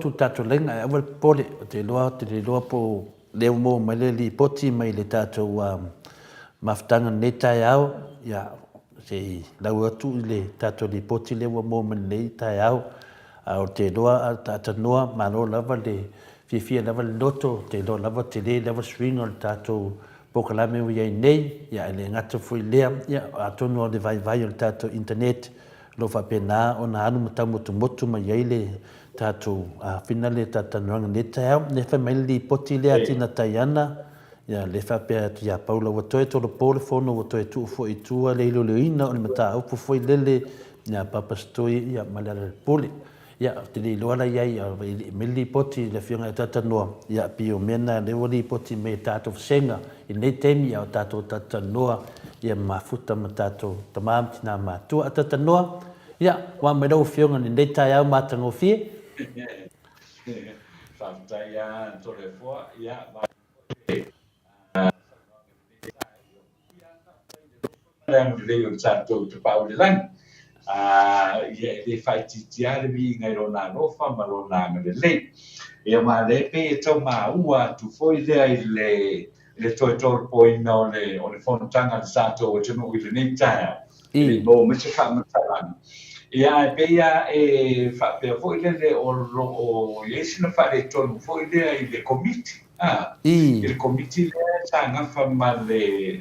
tu tato lenga e awal pole te loa po leo mo mai le li poti mai le tato maftanga ne tai au ya se lau atu le tato li poti leo mo mai le tai au au te loa tata noa ma lo lava le fifia lava le loto te loa lava te le lava swing o le tato pokalame o iai nei ya le ngata fui lea ya atono o le vai o le tato internet lo fa pena o na anu motu mai iai le tato fina le tata noanga ne tai au ne fa mai li poti le atina taiana ya le fa pe ya paula o toe to le pole fono o toe tu fo i tua le ilo le ina o le mata au fo foi lele ya papa stoi ya malala pole ya te li loala iai me li poti le fionga tata noa ya pio mena le o li poti me tato senga i nei temi ya tato tata noa ya mafuta ma tato tamam tina matua tata noa ya wa me do fionga ni nei tai au matango fie Whakataya tore fua, ia, lang leo tātou te pau le lang. Ia le whai titia le vi ngai rona nofa ma rona ngale le. Ia ma le pe e tau ma ua tu foi lea i le toi tol poina o le whanatanga le tātou o tino i le nei taia. I mo me se whamataranga. Ia e pe ia e whapea foi le o iesina whare tonu foi lea i le komiti. Il komiti le tanga fa male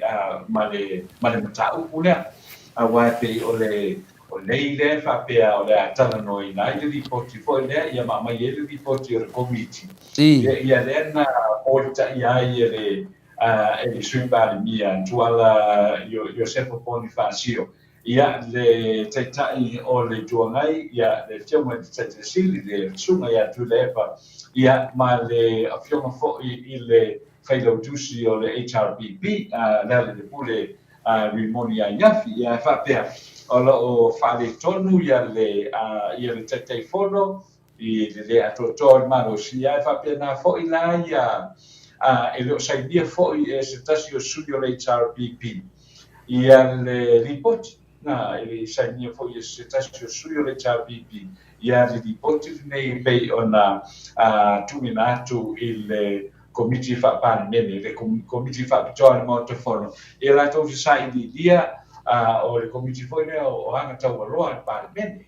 matau pula awa pe o le fa pe o le atana no ina i li poti fo le ia ma mai ele li poti o komiti ia le na o ta ia ele swimba mia tuala yo sepo poni fasio ia le tai o le tuangai ia le temo te sili le sunga ia tu lepa ia ma le afioma fo i le failo tusi o le HRBP le pule rimoni a yafi ia fa pea o fale tonu ia le tete fono i le atoto maro sia fa pea na fo i la ia e lo sai dia fo i se tasi o studio le HRBP ia le report na ele sai dia fo i se tasi o studio le HRBP ia le report nei bei ona tuminatu il komiti fa pan mene le komiti fa join mo te fono e la to sai di dia o le komiti foi le o anga tau roa pan mene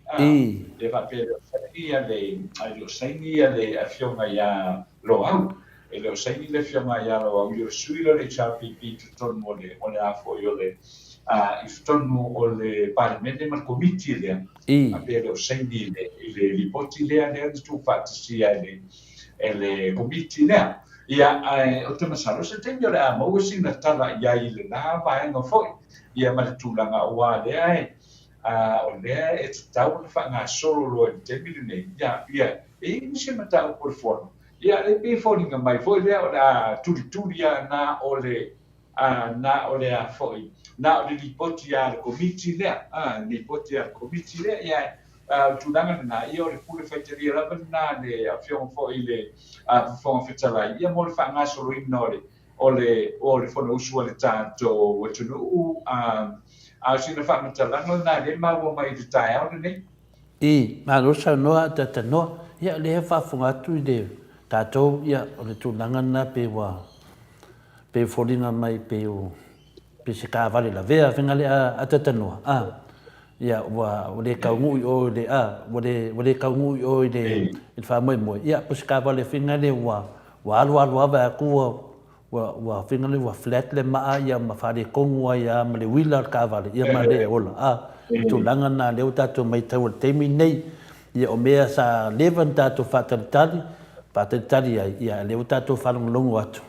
e fa pe ia le sai ia le afionga ia lo au e le sai le afionga ia lo au yo suilo le chapipi to mo le o afo yo le i tonu o le pan mene ma komiti le a pe le sai le ripoti le tu fa sia le komiti le ia o te masalo se te yo la mo sina tala ia i le na va nga foi ia ma tu la nga wa le ai o le e tau fa nga solo lo te mi ne ia e mi se mata por forno ia le pe fo nga mai foi le o la tu ia na o le a foi na o le ripoti ia le komiti le ripoti ia komiti le ia tulanga na ia o le pule faiteria lava na le afionga fo i le fonga fetala ia mo le whanga solo inore o le fono usua le tātou o tunu sina whamatalanga na le maua mai te tae au nei ma rosa noa tata noa ia le he whafunga atu i le tātou ia o le tulanga na pe foringa mai pe se ka vale la vea whenga le a tata noa ia wa le kaungu o le wa le kaungu o le fa mo ia pos ka vale finga le wa ava ku wa finga le wa flat le ma ia ma fa le kongu ia ma le wila ka vale ia ma le ola tu langa na le tato mai tau te mi nei ia o mea sa levanta to fatali ia le tato fa longo atu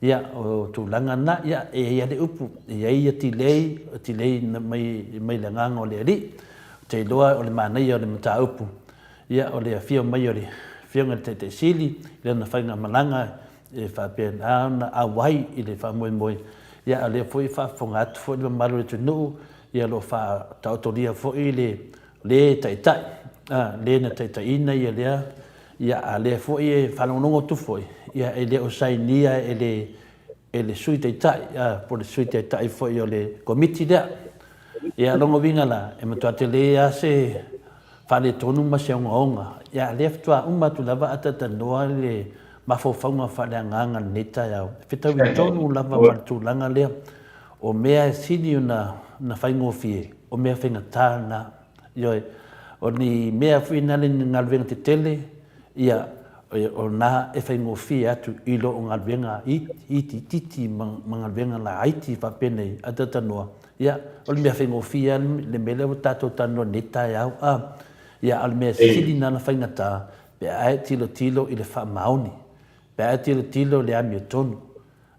ia o tu langa na ia ia le upu ia ti lei mai le nganga o le ri te loa o le mana ia o le mata upu ia o le afia mai o le fionga te sili le na fainga malanga e fa pen na awai i le fa moi ia le foi fa fonga atu foi le malo le tunu ia lo fa tautoria foi le tai le na tai ina ia le ia le foi fa longo tu foi ia ele o sainia ele sui tai por le sui tai foi o le komiti ia longo vinga la e matua te le whale tonu ma se onga. Ia leftua tu lava atata noa le mafofaunga whale anganga neta iau. Whitau I tonu lava martulanga lea. O mea sini na whaingofie. O mea whaingatā na. Ioi, o ni mea whinale ni ngalwenga te tele. Ia, o na e whaingofie atu ilo o ngalwenga titi ngalwenga la aiti whapenei atata noa. Ia, o le mea whaingofie le mele o tātou tano neta iau. Ia al mea sili nana whaingatā, pe ae tilo I le whamaoni, pe ae tilo le amio tonu.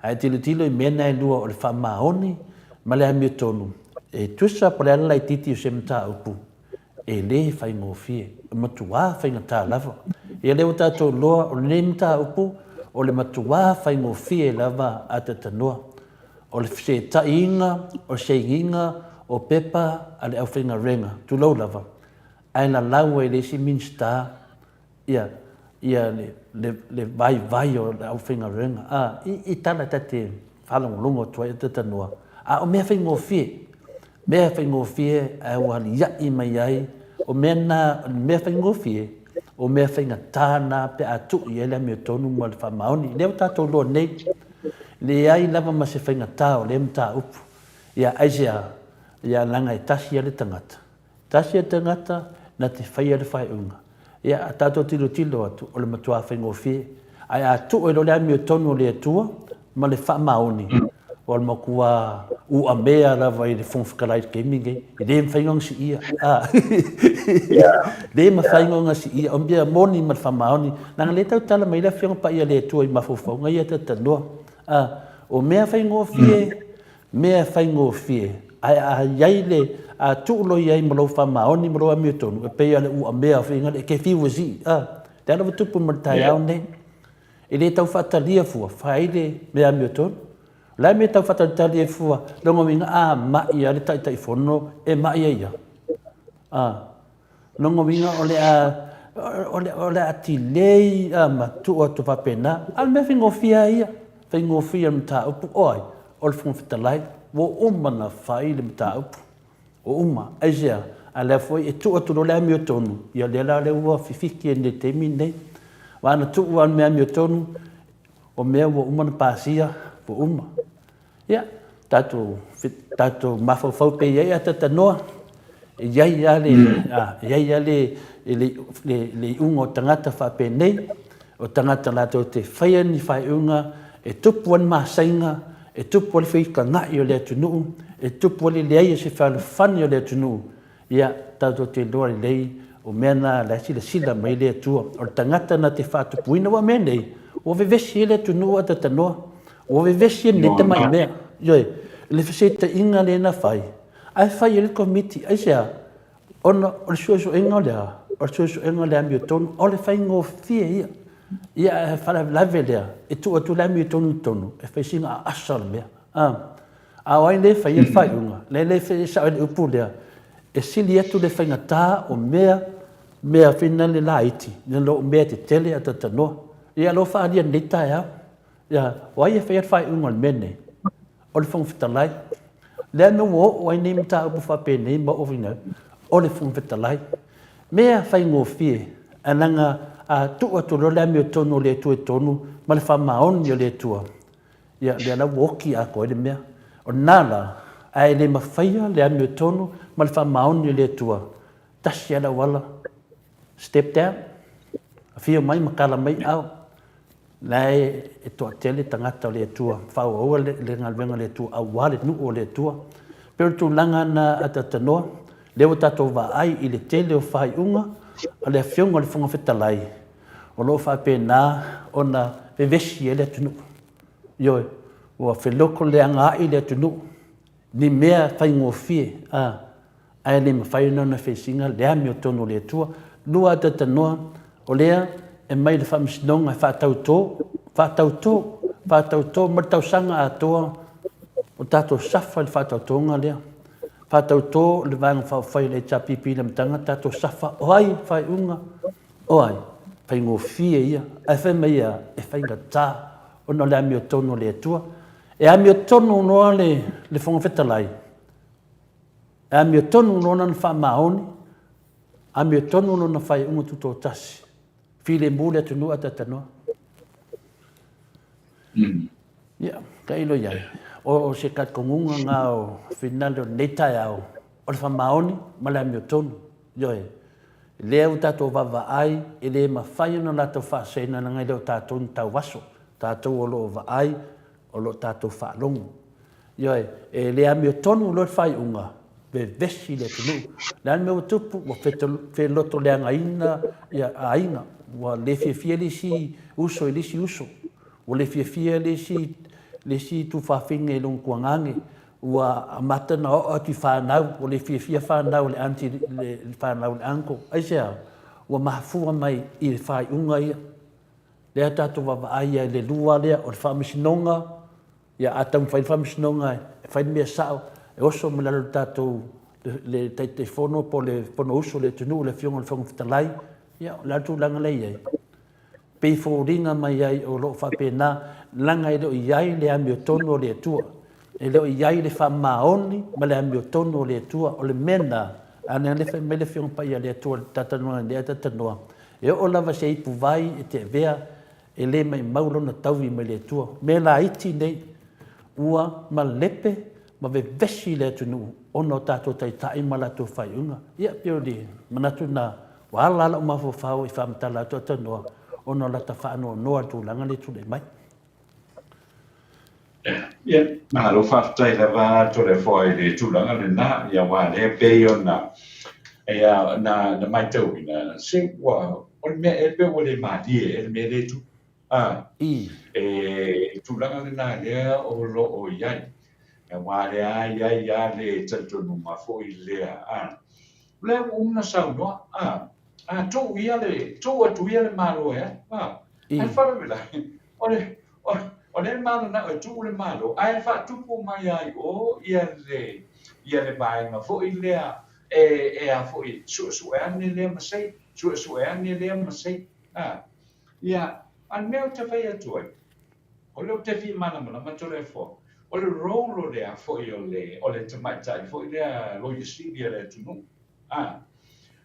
Ae tilo I mena e lua o le whamaoni, ma le amio tonu. E tusa pa le ala I titi o se mta upu. E le whaingofie, matua whaingatā lava. Ia leo tātou loa o le mta upu, o le matua whaingofie lava atata noa. O le se tainga, o se inga, o pepa, ale au whaingarenga, tu lau lava. Ai na lau e le si minsta ia le vai o le au whaingarenga. I tala tate whalangolongo tua I tata noa. O mea whaingofie au hali iai mai ai, o mea whaingofie, o mea whaingatana pe atu I ele mea tonu ma le whamaoni. Leo tātou loa nei, le ai lava ma se whaingatā o le mta upu. Ia aisea, ia langa I tasi ale tangata. Tasi ale tangata, na te whaia le whaiunga. Ia a tātou tilo atu o le matua whaingofie. Ai a tu o le amio tonu o le atua, ma le whamaoni. O le makua ua mea lava I le whongwhakarai ke mingi. I le mwhaingonga si ia. Le mwhaingonga si ia. O mbia moni ma le whamaoni. Nanga le tau tala mai la whionga pa ia le atua I mawhawhaunga ia tata noa. O mea whaingofie. Ai a iai le a tuulo iai malo whamaoni malo amio tonu. E pei ale ua mea whinga le ke whiwa zi. Te ala watupu martai au nei. I le tau whatalia fua. Whaile mea amio tonu. Lai me tau whatalia fua. Longa winga mai ale tai whono e mai ia. Longa winga o le ati lei ma tua tu whapena. Al mea whingofia ia. Whingofia mta upu oi. O le whungwhitalai. Wo uma na whaile mta upu. O uma, aisea, a lea foi e tua turo le amio tonu. Ia lea le ua fifiki e ne te mine. Wana tua me amio tonu, o mea wo uma na pasia, wo uma. Ia, tātou mawhawhau pe iai a tata noa. Iai ale le unga o tangata whapenei, o tangata lato te whaia ni whai unga, e tupu an masainga, e tupu ale whika ngai o lea tunuu, e tupu ale leia se whale whani o lea tunuu. Ia, tātou te loa lei, o mea nā la sila mai lea tua. O tangata na te whātupuina wa mea nei, o vevesi e lea tunuu a tata noa, o vevesi e neta mai mea. Ioi, le whaseta inga le na whai. Ai whai e le komiti, ai sea, o le suasu inga lea, o le suasu inga lea mi o tonu, o le whai ngō fia ia. Ia e whala lave lea, e tu atu lea mi o tonu, e whai singa a asa le mea. A wai le whai e whai unga, le whai sa le upu lea, e sili atu le whai ngatā o mea whina le laiti, le lo mea te tele a tata noa. Ia lo wha alia neta ea, ia wai e whai unga le mene, o le whangwhitalai. Lea me wo, wai ne mta upu whapene, ma ovina, o le whangwhitalai. Mea whai ngō fie, ananga a tu atu lo lea mi o tonu o le tu e tonu, ma le whamaoni o le tua. Ia lea la woki a koe le mea. O nala, ai le mawhaia lea mi o tonu, ma le whamaoni o le tua. Tasi ala wala. Step down. A whio mai makala mai au. Lai e toa tele tangata o le tua. Whau aua le ngalwenga le tua. Au wale nu o le tua. Pero tu langa na atatanoa. Leo tato wa ai i le tele o whai unga. A le whionga le whunga whetalai. O lo whapena o na vevesi e le tunu. Ioi. Ua wheloko le anga i le tunu. Ni mea whai ngofie. Ai le mawhai nana whesinga lea mi o tono le tua. Lua atatanoa o lea e mai le whamisinonga e whātautō, martau sanga a toa, o tātou safa le whātautonga lea. Whātautō le vanga whawhai le tapipi le mtanga, tātou safa, oai, whai unga, oai, whai ngofie ia, ai whai mai a, e whai ngata, o no le ami o tono le atua, e ami o tono noa le whonga whetalai, e ami o tono noa na wha maoni, a me tonu no na fai unga tuto tasi file mule tunu ata tanoa ya kailo ya o se kat kongunga nga o finalo neta ya o fa maoni mala me tonu yo e leo tato vava ai ele ma fai no la to fa se na nga leo tato ta waso tato o lo va ai o lo tato fa longo yo e le a me tonu lo fai unga ve vesi le tunu lan me tupu o fe loto le anga ina ya ainga wa le fie le si uso le si uso o le fie le si tu fa finge long kuangange wa mata na o ti fa na o le fie fa na o le anti le fa na o anko ai se wa mahfu mai I fa unga ia le tatu va ai le lua le o fa misnonga ya atam fa misnonga fa me sao e oso me la tatu le telefono po le pono uso le tunu le fiong le fiong fitalai ya la tu langa le ia pe fo ringa mai ai o lo fa pena langa i do iai le ambio tono le tua e lo iai le fa maoni ma le ambio tono le tua o le mena ana le fa me le fiong pa ia le tua tata no le tata no e o lava sei pu vai e te vea e le mai maulo na tawi me le tua me la iti nei ua ma lepe ma ve vesi le tunu ono tato tai mala to fai unga ia pio di manatu na wala la ma fo fao I fam tala to no ono la ta fa no tu langa le tu le mai ia na lo fa tai la va to le foi le tu langa le na ia wa le pe ona ia na mai tau ina se wa o me e pe o le ma di e me le tu e tu langa le na le o lo o ia e wa le ia le tatu no ma fo I le le una sa no tu ia le malo ai fa le o le malo na tu le malo ai fa tu po mai ai o ia le bai ma fo I le e a fo I su e ani le ma sei su e ani le ma sei ia an me te fai atu ai o le te fi mana ma to le fo o le rolo le a fo I o le tamaita fo I le lo yesi le tunu a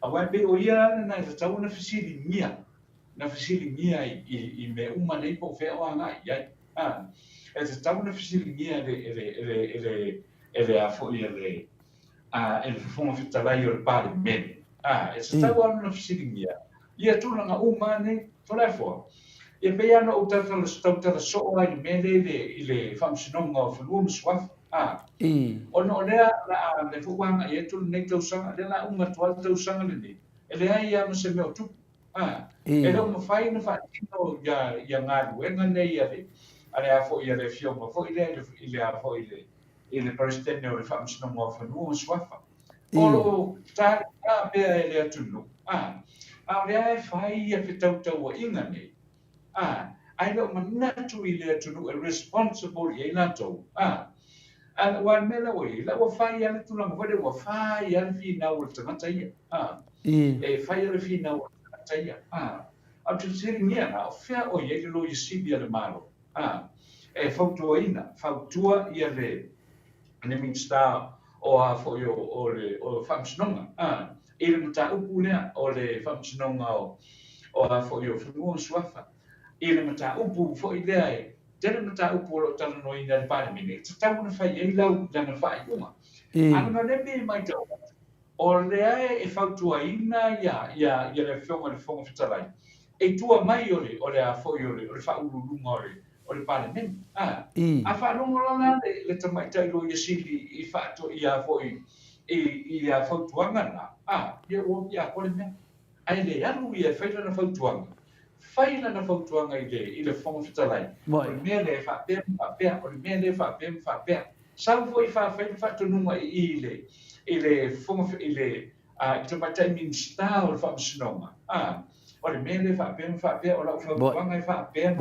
wai pe o ia na tau na fisili mia I me uma nei po fe o anga ia e te tau na fisili mia ele a fo I ele fonga fitalai o le pale mene e te tau anu na fisili mia ia tulanga uma nei to le fo e pe ana o tata le tata so ai mele ile famsinonga o fulum swaf ono lea la le fuanga e tu nei tau sanga le la uma tau sanga le ni ele ai ia se me o tu e lo mo fai na fa ya nga wenga nei ale a fo ia le fio mo fo ile a fo ile presidente o le famsinonga o fulum swaf o ta pe ele tu no le ai fai ia tau o inga nei I don't manatu I le tunu responsible I nato and one mela way la wa fai ana tu lang vade wa fai ana fi na ul tanga ia e fai ana fi na ul tanga ia a tu siri mia na fa o ye lo I si bia le malo e fautua ia le ne min sta o a fo yo o famsnonga e le mata upu lea o le famsnonga o a fo yo fu swafa e le mata upu fo I lea e tele mata upu o tala no I le pare mine te tau na fai e lau lana fai uma ana na le mai tau o lea e fautua ina ia le fonga fitalai e tua mai o le a fo yo le fa ululunga o le pare mine a fa longo lana le tamaita I lo yesili I fato ia fo I a fautuanga na ia o ia ko le mea ai le anu ia faila na fautuanga I le fonga fitalai o le mea le fa pe o le mea le fa pe sau foi fa to numa I le fonga I le to mata min sta o fa msnoma o le mea le fa pe o la fautuanga I fa pe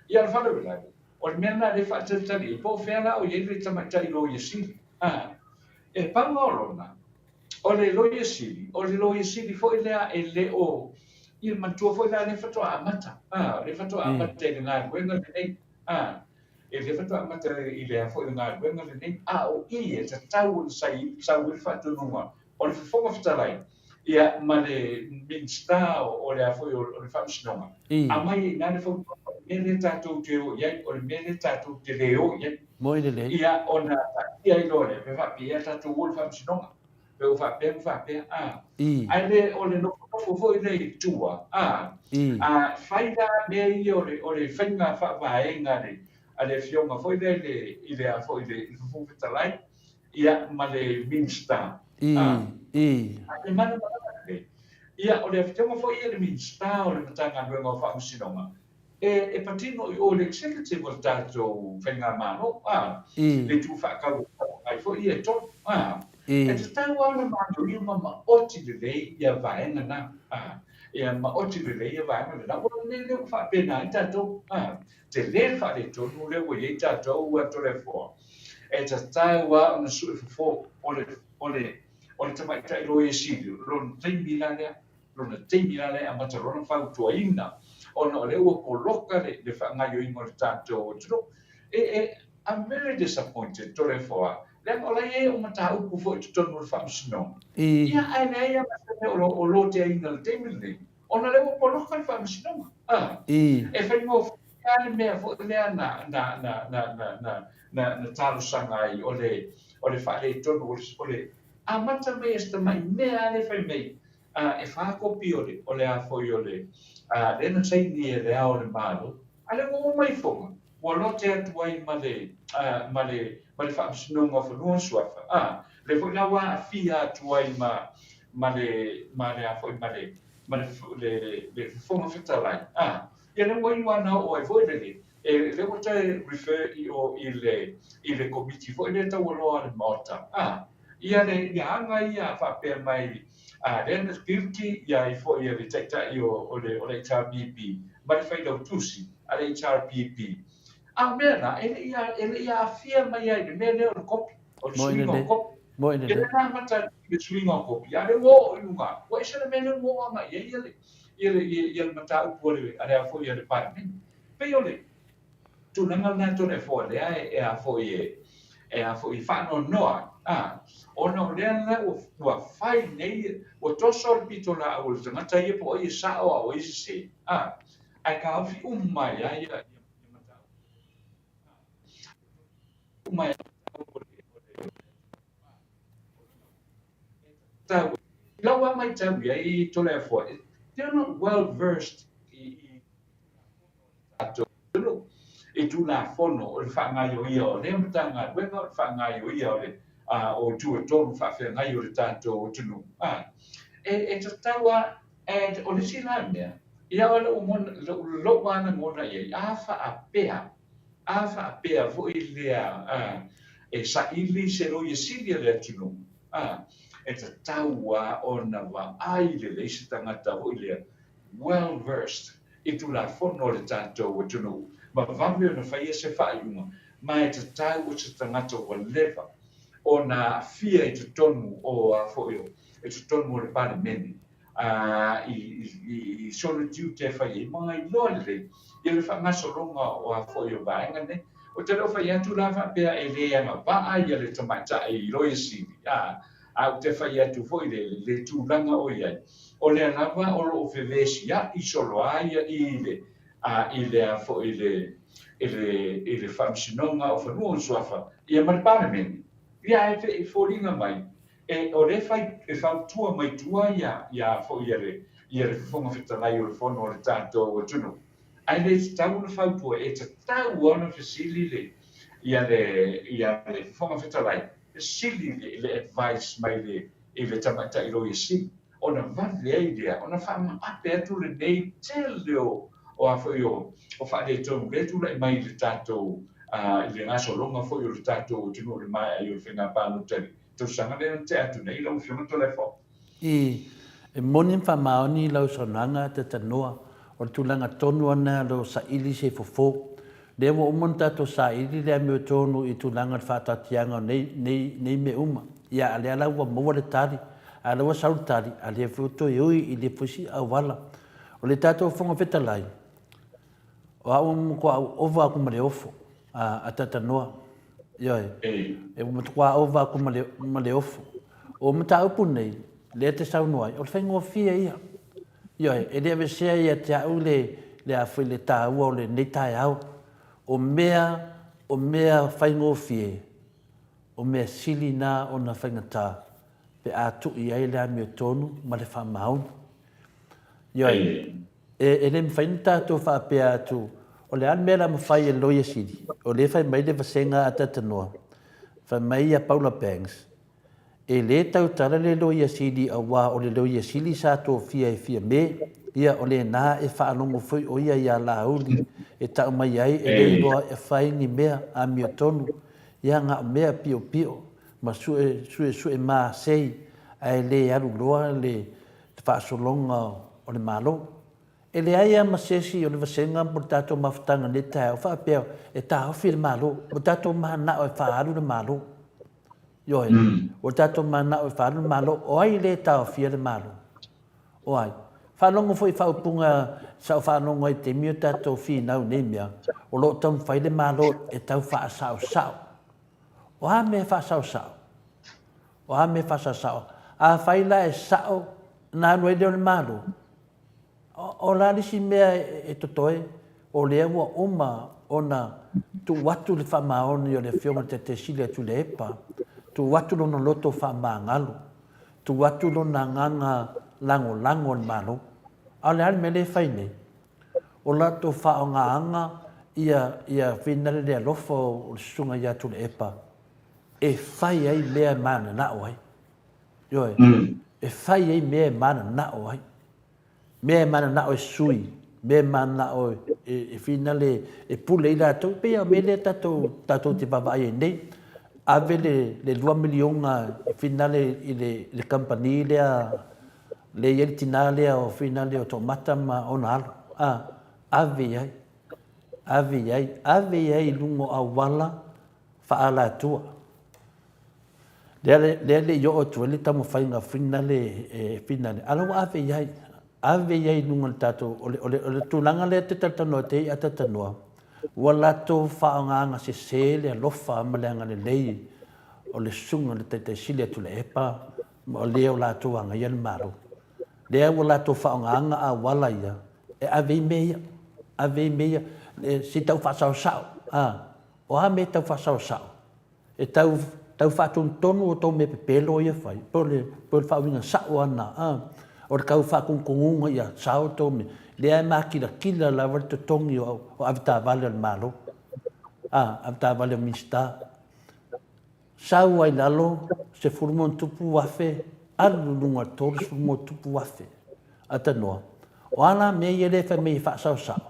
ia fa le la o le mea na le fa tali po fe la o ye le tamata I lo yesi e pa ngorona o le lo yesili fo ile e le o il mantua fo ile le fato amata le fato amata le nga wenga le nei e le fato amata ile fo ile nga wenga le nei o I e ta tau sai il fato numa o le fonga fitalai ia ma le minsta o le afo o le famsinonga a mai na le fonga mele tatou te o ia o le mele tatou te leo ia mo i le ia ona ia i lore pe va pia tatou o le famsinonga pe o va pe a ai le o le no fo i le tua a faida me i o le fainga fa vaenga le ale fionga foi le a foi le fu fitalai ia ma le minsta e mana le ia o le fionga foi le minsta o le tanga no fa usinonga e patino o le executive o tato fainga mano le tu fa ka ai foi e to e te tau ana mano i mama oti le ia vaenga na ia ma oti le ia vaenga na o le fa pena i tato te le fa le tonu le wo ye tatou ua tole fo e te taua ona su fo ole tamai tai lo e sili lon teimi lale a matarona fa tuaina ona le ua koloka le fa ngai ingo le tatou tro I'm very disappointed tole fo le ola e o mata upu fo te tonu le fa msino ia ai nei ia o lo te ina le teimi le ona le ua koloka le fa msino e fa ingo ale mea fo lea na talo sanga ai o le whaale tonu o le a mata mea esta mai mea ale whai mei e whaakopi o le a foi o le le na taini e le a o le malo ale mo mai fonga ua lote atu ai ma le whaamsinonga whanua suafa le foi lawa a fia atu ai ma le a foi ma le fonga whetalai ia le wai wana o ai foi le le o te refer i le committee foi le tau aloa le mota ia le anga ia whapea mai le na guilty ia i foi ia le taitai o le HRPP ma le whaidau tusi a le HRPP mea na ele ia afia mai ai le mea leo le kopi o le swinga o kopi ele na mata le swinga o kopi a le wo i unga wa isa le mea le wo anga ia le mata upu le a le a foi ia le parliament pe ole tu nanga na to le fo le e a fo i fa no ona le na o fai nei o to sol pitola o le tanga ia po i sa o i se ai ka fi mai ai mai ta lawa mai ta ai to le fo they're not well versed e tu la fono o le whaangai o ia o le matanga wenga o le whaangai o ia o le o tu e tonu whawhengai o le tātou o tunu e ta taua o le sila mea ia o le lo wana ngona ia a wha apea fo i lea e sa ili se lo i silia le tunu e ta taua o na wa ai le leisi tangata o i lea well versed i tu la fono le tātou o tunu ma vambi ona faia se whaaiunga mai te tau o te tangata o lewa o na fia i te tonu o a foio i te tonu o le pale meni i solo tiu te whai i mga i loa le i le whangaso ronga o a foio vaenga ne o te reo whai atu la whapea e leanga vaa i le tamata i loa siri o te whai atu foi le tūlanga o iai o le alawa o lo whewesi i solo aia i le a fo i le whamsinonga o whanua o suafa i a maripane ia e fōringa mai o le whai e whautua mai tua ia fo i le whonga whitalai o le whono o le tātou o tunu ai le tau na whautua e te tau ana whisili le ia le whonga whitalai sili le advice mai le tamata i roi si ona vale ai lea ona whama ape atu le nei te leo o a foi o whaare tonu le tu lai mai le tātou i le ngaso longa foi o le tātou o tunu le mai ai o le whenga pānu tari tau sanga le te atu nei lau whiona to le fo e moni whamaoni lau sonanga te tanoa o le tūlanga tonu ana lo sa ili se fofo le mo umon tātou sa ili le me tonu i tūlanga whatatianga nei me uma ia ale ala ua maua le tari ala ua sautari ale futo ui i le pusi au wala o le tātou whonga whetalai o au ko au ova ku male ofo a tata noa ia e mo ko ova ku male ofo O mata upu nei, le te sau noai, o le whaingoa fia ia. Ioi, e le avesea ia te au le a whi le tā ua o le neitai au. O mea whaingoa fia, o mea sili nā o na whaingatā. Pe a tu i ai le a mea tonu, ma le wha maun. Ioi, e le mwhaina tātou wha apea atu, o le an mea la mawhai e loia sili, o le whai mai le vasenga a tatanoa, whai mai a Paula Banks, e le tau tala le loia sili a wā o le loia sili sa tō fia e fia me, ia o le nā e whaanongo fui o ia ia la uli, e tau mai ai e le iloa e whai ni mea a mea tonu, ia ngā mea pio pio, ma sue maa sei, ai le alu loa le whaasolonga o le malo. E le aia masesi o le vasenga mo tato mawhatanga ne tai o whaapea e tā hawhi le malo, mo tato mahana o e whaaru le malo. Ioi, o tato mahana o e whaaru le malo, o ai le tā hawhi le malo. O ai, whanongo fo i whaupunga sa o whanongo i te mio tato whi nau ne mea, o lo tam whai le malo e tau whaasao sao. O ha me whaasao sao. O ha me whaasao sao. A whai la e sao nā nui leo le malo. O la lisi mea e totoe, o lea ua oma ona tu watu le whamaoni o le whionga te sile tu le epa, tu watu lona loto whamangalo, tu watu lona nganga lango le malo. A le me le whaine, o la to whaonga anga ia whinare le alofa o le sunga ia tu le epa, e whai ai mea mana na oai. Ioi, e whai ai mea mana na oai. Mea mana na o sui, mea mana o e finale e pule i rātou, pea me le tātou te wawai e nei, ave le 2 milionga e finale i le company lea, le ieri tina lea o finale o tō matama o na alo. Ave ai lungo a wala whaala atua. Lea le yo o tuele tamu whainga finale e finale. Alo ave iai nunga tātou, o le tūlanga lea te tatanoa te i a tatanoa. Ua lato whaonganga se le alofa amaleanga le lei, o le sunga le te sile tu le epa, o leo lato anga ia le maro. Lea ua lato whaonganga a wala ia, e ave meia, si tau whasao sao, o ha me tau whasao sao. E tau whatun tonu o tau me pepelo ia whai, po le whawinga sao ana, o le kau whakungunga ia sao tō me. Lea e mā kila la wale te tongi o avita vale al malo. Avita vale o mista. Sao ai lalo, se furumon tupu wafe, alu lunga tōru se furumon tupu wafe. Ata noa. O ana me i ele whai mei whaasao sao.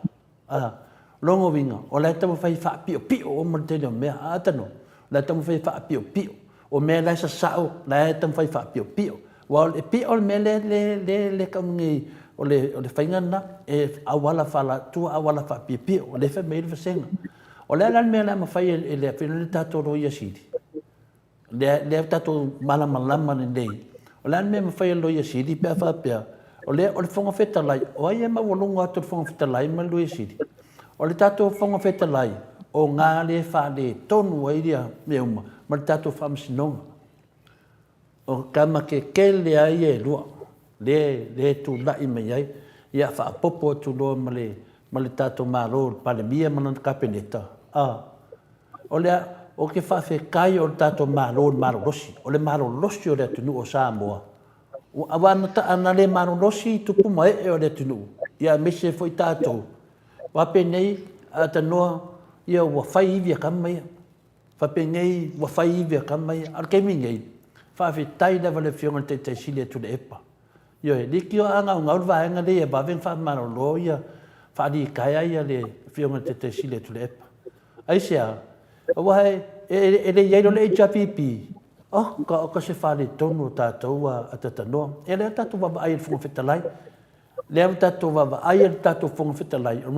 Longo winga, o lai tamu whai wha pio o mantene o mea. Ata noa. Lai tamu whai wha pio. O mea lai sa sao, lai tamu whai wha pio. Wa e pe o me le kaungi o le whaingana e awala whala tua awala wha pipi o le wha meire whasenga. O le alan mea la ma whai e le whina le tato roia siri. Le tato malama ni nei. O le alan mea ma whai e loia siri pia wha pia. O le whonga wheta lai. O ai e ma walunga atu whonga wheta lai ma loia siri. O le tato whonga wheta lai. O ngā le wha le tonu ai ria me uma. Ma le tato wha masinonga. O kama ke le ai e lua, le tu lai mai ai, ia wha popo tu loa ma le tato maro, pale mia mana kapeneta. O lea, o ke wha kai o le tato maro rosi, o le maro rosi o le tunu o Samoa. O awana ta ana le maro rosi tupu mai e o le tunu, ia mese foi tato. Wape nei, ata noa, ia wa whai iwi a kamai, wape nei, wa whai iwi a kamai, ar kemi nei. Whawhi tai lewa le whionga te sile tu le epa. Ioi, li ki o anga o ngaur vaenga le e waweng whamaro lo ia, whaari kaya ia le whionga te sile tu le epa. Aisea, o wahe, e le iairo le HRPP, ka se whaare tonu o tātou a tatanoa. E lea tātou wawa ai le whunga whetalai. Lea tātou wawa ai le tātou whunga whetalai. O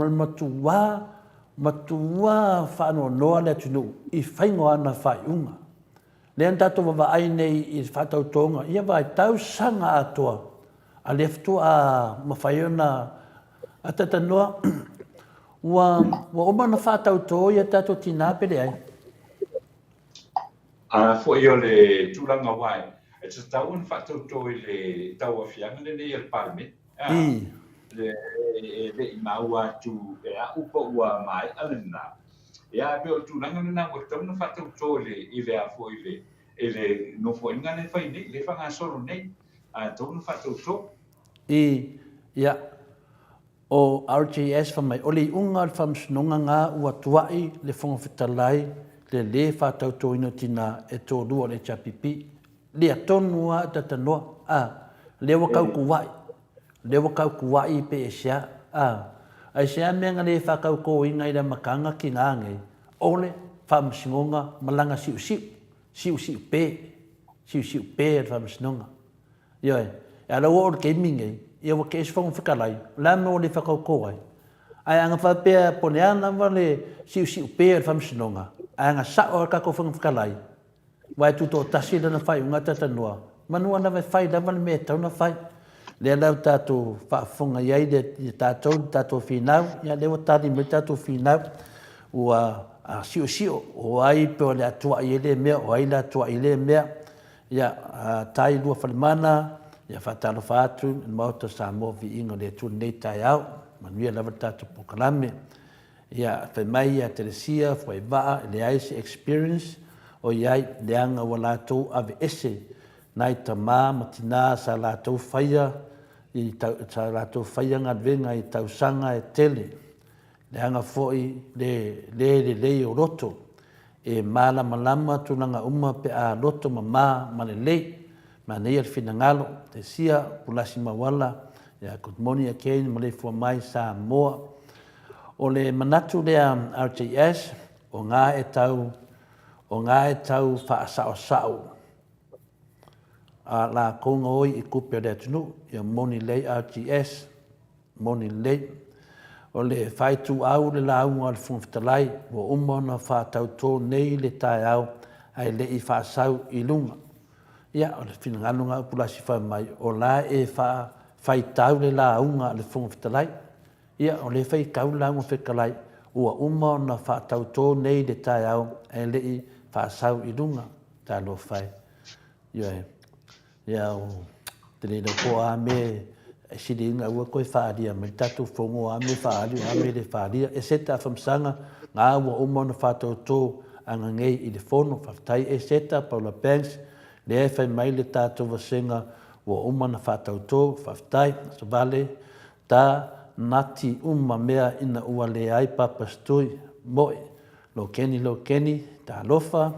matua whaano noa le tunu, i whaingo ana whai unga. Lean tātou wawa ai nei i whātau tōnga, ia vai tau sanga atoa, a leftu a mawhaiona a tatanoa, wa oma na whātau tō ia tātou tina pere ai. Fo i o le tūranga wai, se tau na whātauto i le tau a whianga le nei al parme. Le i mau atu e a upa ua mai alena. Ia pe o tūranga na o tau na whātauto i le a fo i le no fo inga le whai nei, le whanga soro nei. Tau na whātauto. Ia. O RJS whamai, o le unga le whamsunonga ngā ua tuai le whangawhitalai le whātauto ino tina e tō rua le chapipi. Le atonua tatanoa, le wakau kuwai. Le wakau kuwai pe e sia. Ai sia menga le whakau ko inga i le makanga ki ngānge. Ole whamsunonga malanga siu. Siu pe. Siu pe e whamsunonga. Ioi, e ala o ke mingi. Ia wa ke esfong whakalai, la no le whakau kōai. Ai anga whapea poneana wa le siu pēr whamsinonga. Ai anga sao kako whakalai. Wai tuto o tasi lana whai unga tatanua. Manua na whai lawa le mea tau na whai. Lea lau tātou whaafonga iai le tātou whinau. Ia lewa tāri me tātou whinau. Ua siu o ai peo le atua i ele mea, o ai le atua i ele mea. Ia tai lua whalimana. Ia whātalo whātu, in mauta Samoa vi ingo le tu nei tai au, manuia lawa tātou pokalame. Ia whai mai ia Teresia, whai waa, le aise experience, o iai le anga wa lātou ave ese, nai ta mā matina sa lātou whaia, sa lātou whaia ngā venga i tau sanga e tele. Le anga foi le o roto, e māla malama tunanga uma pe a roto ma le lei, ma nei al finangalo te sia pulasi mawala ya good morning again Maleifua-Mai Samoa o le manatu le RJS o ngā e tau whaasao a la konga oi i kupe le atunu ia moni lei RJS moni lei o le whaitu au le launga al fungitalai o umona whaatauto nei le tai au ai le i whaasau i lunga. Ia, o le finangalo ngā upulasi whai mai, o la e whai tau le la aunga le whungawhitalai. Ia, o le whai kau la aunga whekalai, ua uma na whaatau tō nei le tai au, e le i whaasau i runga, tā lo whai. Ia, o te le no po a me, e siri inga ua koe whaaria, me tatu whongo a me whaaria, a me le whaaria, e seta whamsanga, ngā ua uma na whaatau tō, anga ngei i le whono, whaftai e seta, Paula Banks, le e whai mai le tātou wasenga wa umana whātau tō, whaftai, so vale, tā nati mea ina ua le ai papastui, moe, lo keni, tā lofa,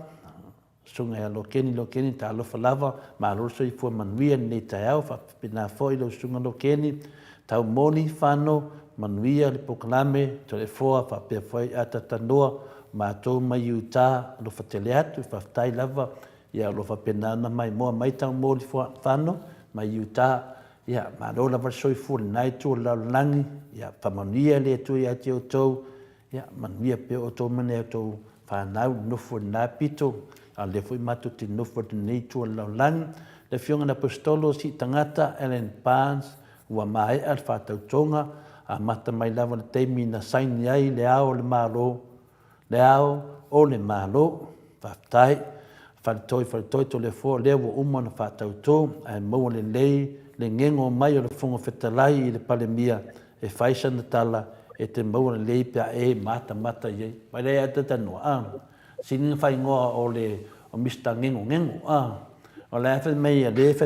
sunga ya lo keni, tā lofa lava, ma roso i fua manuia nei tai au, whapina fōi lo sunga lo keni, tau moni whano, manuia le pokalame, to le fōa, whapea fōi atatanoa, ma tō mai utā, lo whatele atu, whaftai lava, ia lo fa penana mai mo mai tau mo li fano mai yuta ia ma lo la versoi fu nai tu la langi ia famania le tu ia te to ia mania pe o to mane to fa na no fu na pito a le fu matu ti no fu nei tu la lang le fionga na apostolo si tangata Ellen Pans wa mai al fa tau tonga a mata mai lava le temi na sain ai le ao le malo le ao o le malo fa tai Whaletoi to le fō lea wa umana whātau tō, ai maua le lei, le ngengo mai o le whunga whetalai i le palemia, e whaisa na tala, e te maua le lei pia e mata iei. Mai rei ata tanua, Sini whai ngoa o le o Mr. Ngengo, O le awhai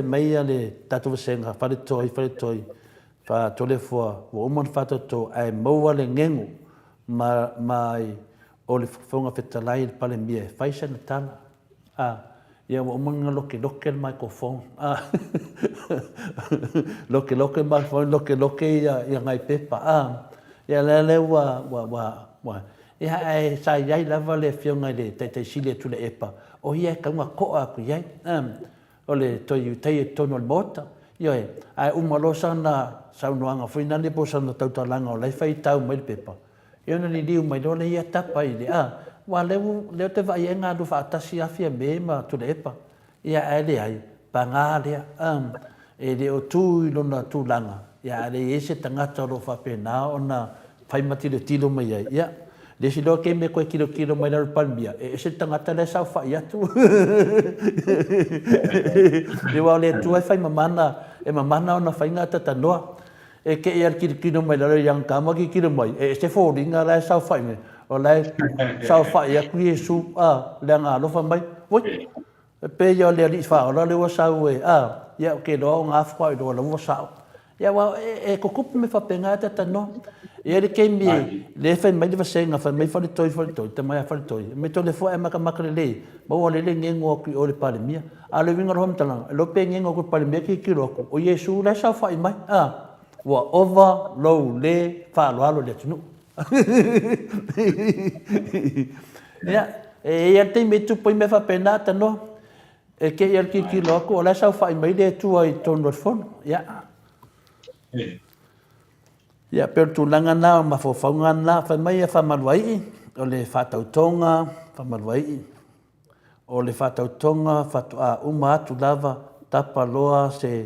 meia le tatu wasenga, whaletoi, to le fō, wa umana whātau tō, ai maua le ngengo, mai o le whunga whetalai i le palemia, e whaisa na tala. Ia wa umanga loke le microphone. Loke microphone, loke ia ngai pepa. Ia le wa. Ia ai sa iai lava le fionga le te sile tu le epa. O ia kaunga koa ku iai. O le tei tono le mota. Ia ai umalosa na saunoanga fuina le posa na tautalanga o lai whai tau mai le pepa. Ia na ni liu mai lo le ia tapa i le wa leo te vai ngā du whaatasi awhia me ma tu le epa. Ia ele ai, pa ngā lea, e le o tū ilona tūlanga. Ia ele e se tangata lo whapena o na whaimati le tilo mai ai. Ia, Le si loa ke me koe kilo mai lau palmia. E se tangata le sau whai atu. Le wau le tua e whai mamana. E mamana o na whai ngā tata noa. E ke e ar kilo mai lau yang kama ki kilo mai. E se fōringa lai sau whai me. O lai sau whai aku Yesu. Le ngā lofa mai. Woi. Pe yo le ri whao la le wa sau e. Ia ke loa o ngā whai loa la wa sau. Ia wau e kukupu me whapenga tata noa. E le ke mi le fa mai le senga fa mai fa le toi te mai fa le toi me to le fo e maka le mo le ngengo ki o le pale mia a le winga rom tala lo pe ngengo ko pale mia ki loko o Yesu la sa fa mai wa over low le fa lo le tunu ya e te me tu poi me fa pena ta no e ke yer ki loko la sa fa mai le tu ai ton lo fon ya ia per tu langa na ma fo faunga na fa mai fa malwai o le fatautonga fa malwai o le fatautonga fatu a uma tu lava tapa loa se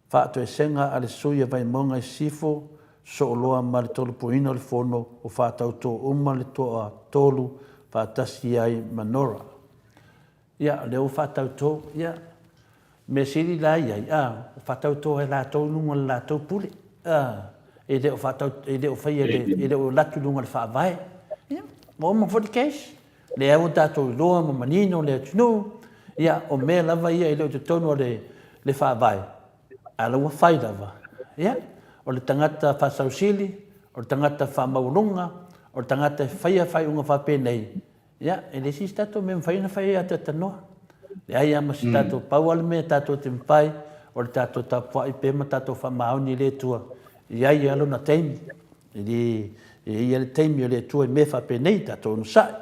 fatu e senga ale suia vai monga sifo so loa ma le tolu puino le fono o fatauto uma le toa tolu fatasi ai manora ia le o fatauto ia me siri la ia fatauto e la tolu la to puli e de o fatau e de o fai e de o latu lunga le fa vai ia mo mo for the case le au tato loa ma manino le tunu ia o me lava ia e le tono le fa vai ala wa fai lava ia o le tangata fa sausili o le tangata fa maulunga o le tangata fai unga fa penei ia e le sistato me fai na fai ata tano le ai ama sistato pawal me tato timpai o le tato tapua i pe ma tato fa mauni le tua ia ia lo na taimi ia le taimi o le tua me fa penei tato no sai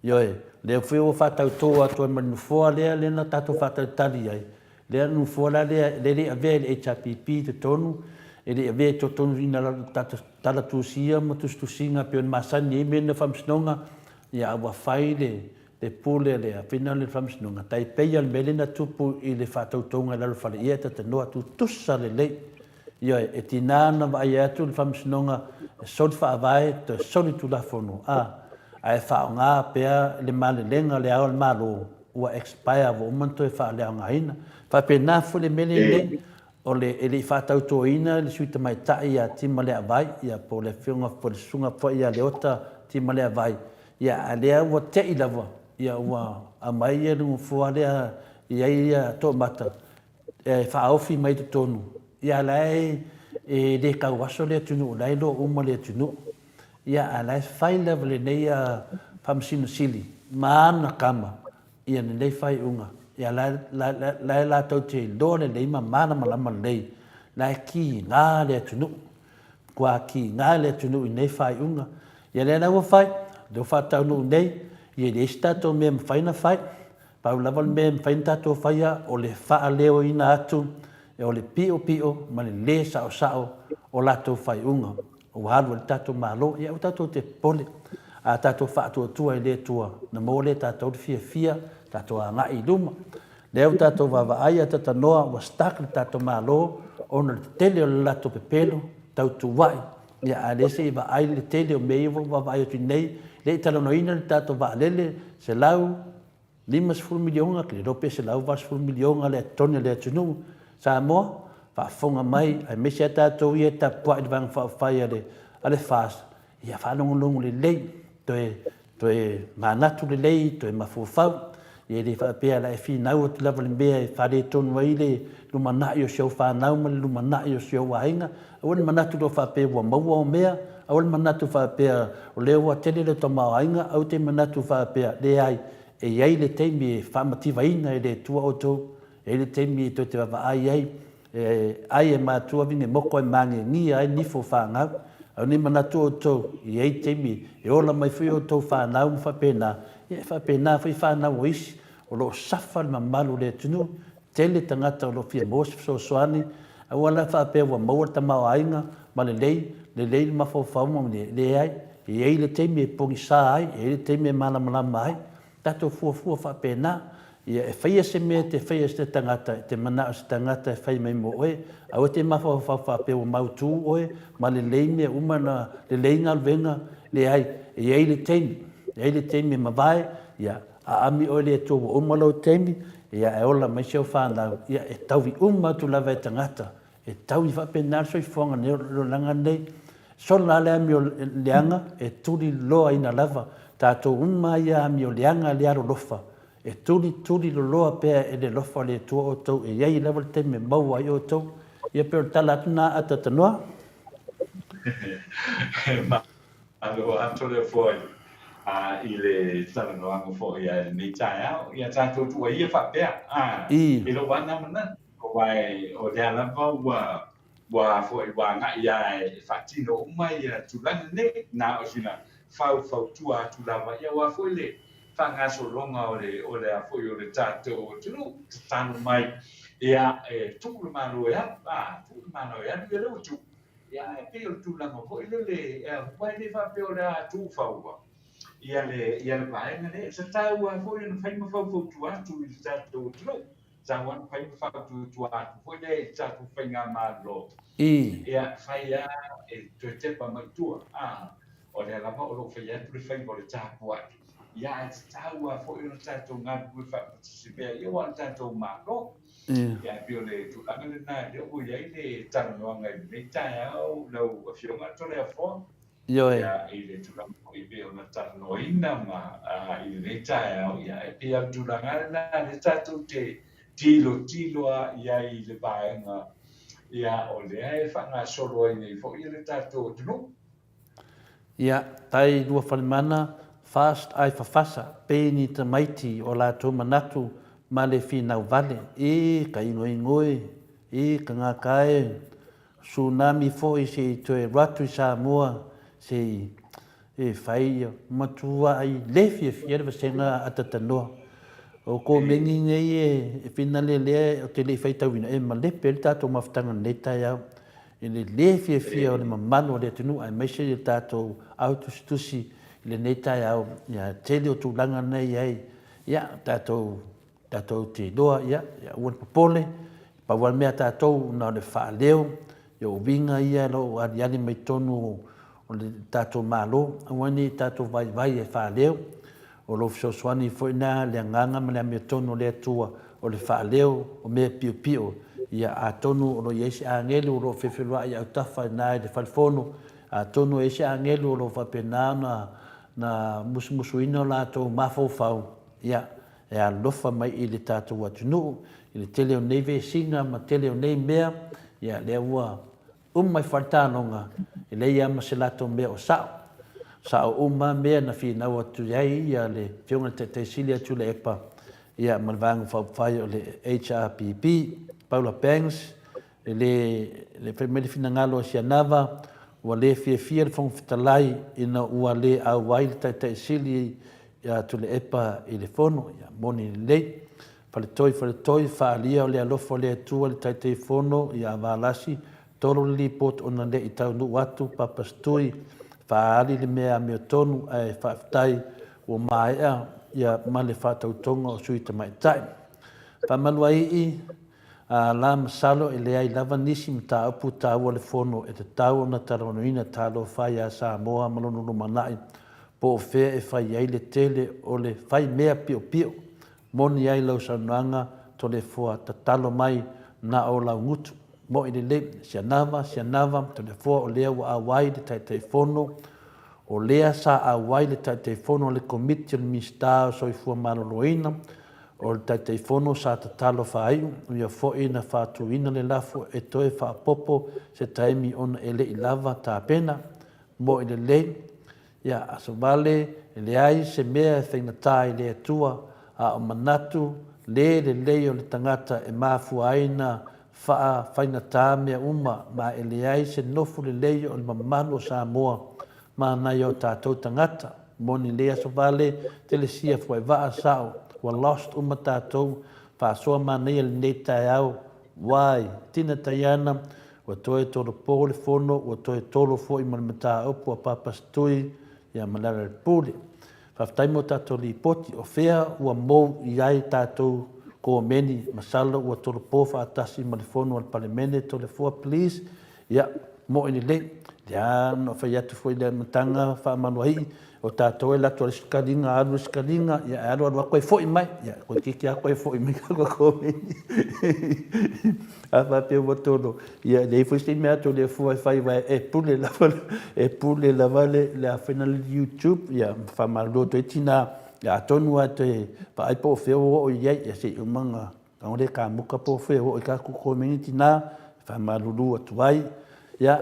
yo le fui o fa tau atu man fo le na tato fa tali ai le no fo le ave le HPP te tonu e le ave to tonu ina tato tala tu sia mo tu singa pe masani me na famsnonga ia wa fai le pule le a final le famsnonga tai pe ia le na tupu i le fa tau tonga la fa ia te no tu tussa le ia e tinana va ia tu le famsnonga sol fa vai to soli tu la fono ai fa nga pe le male lenga le al malo o expire vo monto e fa le nga ina fa pe na fu le mele le o le fa tau to ina le suita mai ta ia ti male vai ia po le finga po le sunga po ia le ota ti male vai ia ale o te ila vo ia wa a mai e no fu ale ia to mata e fa ofi mai to tonu ia lai e de ka waso le tunu lai lo uma le tunu ia ala fai level nei a famsino sili mana kama ia nei fai unga ia la tau te lore nei mana malama nei la ki nga le tunu kwa ki nga le tunu nei fai unga ia le na fai do fa tau no nei ia de stato mem fai na fai pa level mem fai tato fai o le fa leo ina atu e o le pio ma le sao o lato fai unga o halu le tato malo ia o tato te pole a tato fa tua le tua na mo le tato fia tato a ngai luma le o tato va ai tata noa wa stak le tato malo ona tele o lato pepelo tau tu vai ia ale se va ai le tele o meivo va ai tu nei le talo no ina le tato va lele se lau 5 miliona ke lo pese lau 5 miliona le tone le tunu Samoa fa fonga mai ai me se tato ia ta po i vang fa fai ale fas ia fa long le lei to e manatu le lei to e mafufau ia le fa pe ala fi na o level be fa de ton wai le lumana yo show fa na mo lumana yo show wainga o le manatu do fa pe wa mo mea o le manatu fa pe o le wa tele le toma wainga o te manatu fa pe le ai e ia le temi fa motiva ina le tua auto e le temi to te va ai ai e matua vinge moko e mange ni ai ni fo fanga au ni manatu to i temi e ola mai fui o to fa na um fa pena foi fa na wis o lo safal mamalu le tunu tele tangata lo fia mos so soani au ala fa pe wa mo ta ma ainga ma le lei ma fo fa mo le ai e le temi pongi sa ai e le temi mala mai tato fu fa pena ia e whaia se mea te whaia se tangata, te mana o se tangata e whai mai mo oe, a o te mawhawhawha peo mautū oe, ma le lei mea umana, le lei ngā venga, le ai, e ai le teimi ma vai, ia a ami oe le tō wa umalau teimi, ia e ola mai seo whanau, ia e tauwi tu lava e tangata, e tauwi whapenal soi whonga ne o langa nei, sola le ami o leanga, e turi loa ina lava, tātou ia ami o leanga le aro lofa, e turi lo loa pea e le lofa le tua o tau, e iai level te me mau ai o tau, ia peo tala atu nā ata tanoa. Alo ato le foi i le tala no ango foi ia ni tai au ia tātou tua ia whapea i lo wana mana o wai o te alapa wa foi wa ngā ia e whatino umai ia tulanga ne nā o sina whau tua atu lava ia wa foi le whangaso longa o le a foi o le tātou o tunu tanu mai ia e tukulu mano ia ia leo tu ia e peo tūlanga ko ile le wai le whapeo la tūwhaua ia le paenga le sa tau a fo le whai mawhau tu atu i tātou tino sa wan whai mawhau tu atu fo le tātou whai ngā mālo ia whai a e tue tepa mai tua o le alama o lo whai atu le whai mo le tāpu atu ia e tau a fo le tātou ngā kue whapatisi ia wan tātou mālo ia pio le tūlanga le nā leo o iai le tanoanga i le tai au lau a whionga tole a fo ia i le tūlanga i pio na tanoina ma i le tai au ia e pia tūlanga le tātou te tilo a ia i le paenga ia o le ai whanga solo ai nei fo i le tātou tunu ia tai lua whalimana fast ai whawhasa pēni te maiti o la tō manatu ma le finau vale, ka ingoe, ka ngā kae, tsunami fo i se toe ratu i Samoa, se e whai matua ai lewhia whiara senga atatanoa. O ko mengi nei e whina lea o te le whai tauina e ma lepe le tātou mawhtanga nei tai au. E le lewhia o le mamano le tunu ai maise le tātou autustusi le nei tai au. Ia tele o tūlanga nei ai, ia tātou te doa ia ua popole pa wal mea tātou na le whaaleo ia o winga ia lo ariani mai tonu o le tātou malo wani tātou vai e whaaleo o lo fisoswani foi na le nganga ma le mea tonu le atua o le whaaleo o mea pio ia a tonu o lo iesi a ngelu o lo whewhirua ia utafa na le whalfono a tonu iesi a ngelu o lo whapena na musuina o la tō mafofau ia e a lofa mai i le tātou atunu, i le tele o nei vesinga, ma tele o nei mea, ia lea ua mai whartānonga, i le ia ma se lato mea o sao. Sao mea na whinau atu iai, ia le whionga te sili atu le epa, ia malvangu whauwhai o le HRPP, Paula Banks, le whaimele whinangalo o Sianava, ua le fia le whongwhitalai, ina ua le au wai le te sili ia tu le epa i le fono, ia moni lei, whale toi, whaalia o le alofo le atua le taitei fono, ia wālasi, toro li pot ona le i tau nu watu, papastui, whaali le mea mea tonu, ai whaftai o maea, ia male whatautonga o suita mai tai. Whamalua i, la masalo e le ai lava nisi mta upu tāua le fono, e te tau ona taronuina tālo whai a Samoa malonu manai, po fea e whai ai le tele o le whai mea pio. Moni ai lau saunoanga to le fua tatalo mai na o lau ngutu. Mo i le sianava, to le fua o lea wa awai le taitei fono, o lea sa awai le taitei fono le komiti le mista o soi fua maloloina, o le taitei fono sa tatalo whai, ia fo ina whatuina le lafu e toe whaapopo se taimi ona ele i lava tā pena, mo i le ia aso vale le ai se mea whaingatai le atua a o manatu le o le tangata e mafu aina whaingatā mea uma ma e le ai se nofu le o le mamano Samoa ma nai o tātou tangata moni le aso vale te le sia fuai waa sao wa lost tātou whaasoa ma nei le nei tai au wai tina taiana wa toe tolo po le fono wa toe tolo fo i manamata opu a papastui ia malara le pule. whaftai mo tātou li poti o whea ua mou i ai tātou ko meni masala ua tolo po whaatasi Maleifua al palemene tole fua please ia mo ini le ia no whai atu fwoi le matanga whaamanuai o tātou e lato le skalinga alu skalinga ia alu alu koe fwoi mai ia koe kiki a koe fwoi mai kako ko meni a whape o tolo ia le fwisi mea to le fua whai vai e pule la vale le a whena le YouTube ia whamalo to etina ia tonu atu e pa ai po feo o iai ia se umanga kaore ka muka po feo o i kako community na whamalulu atu ai ia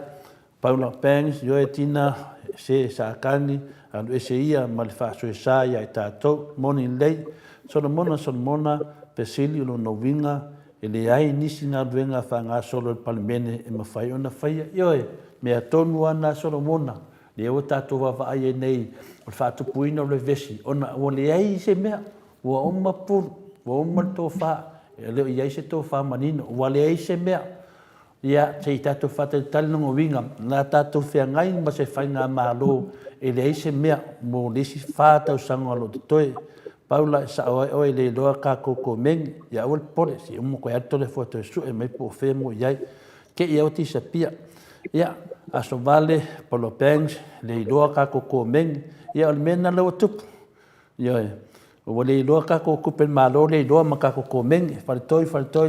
Paula Pangs, yo etina se sakani anu ese ia malifaso esa ia tato moni lei solo mona pesili lo novinga ele ai nisi na venga fanga solo palmene e mafai ona fai yo me atonu ana solo mona le o tato va ai nei o fatu puino le vesi ona o le ai se me o oma pur o oma tofa le ia se tofa manino o le ai se me ia se tato fata talno winga na tato fiangai ma se fainga malo e le se mea mo lesi fata usanga lo toe Paula sa o le loa ka ko men ia ol pole si mo ko ato le foto su e me po femo ia ke ia o ti sapia ia aso vale polo pengs le loa ka ko men ia al mena lo tup ia o le loa ka ko pen malo le loa ma ka ko men faltoi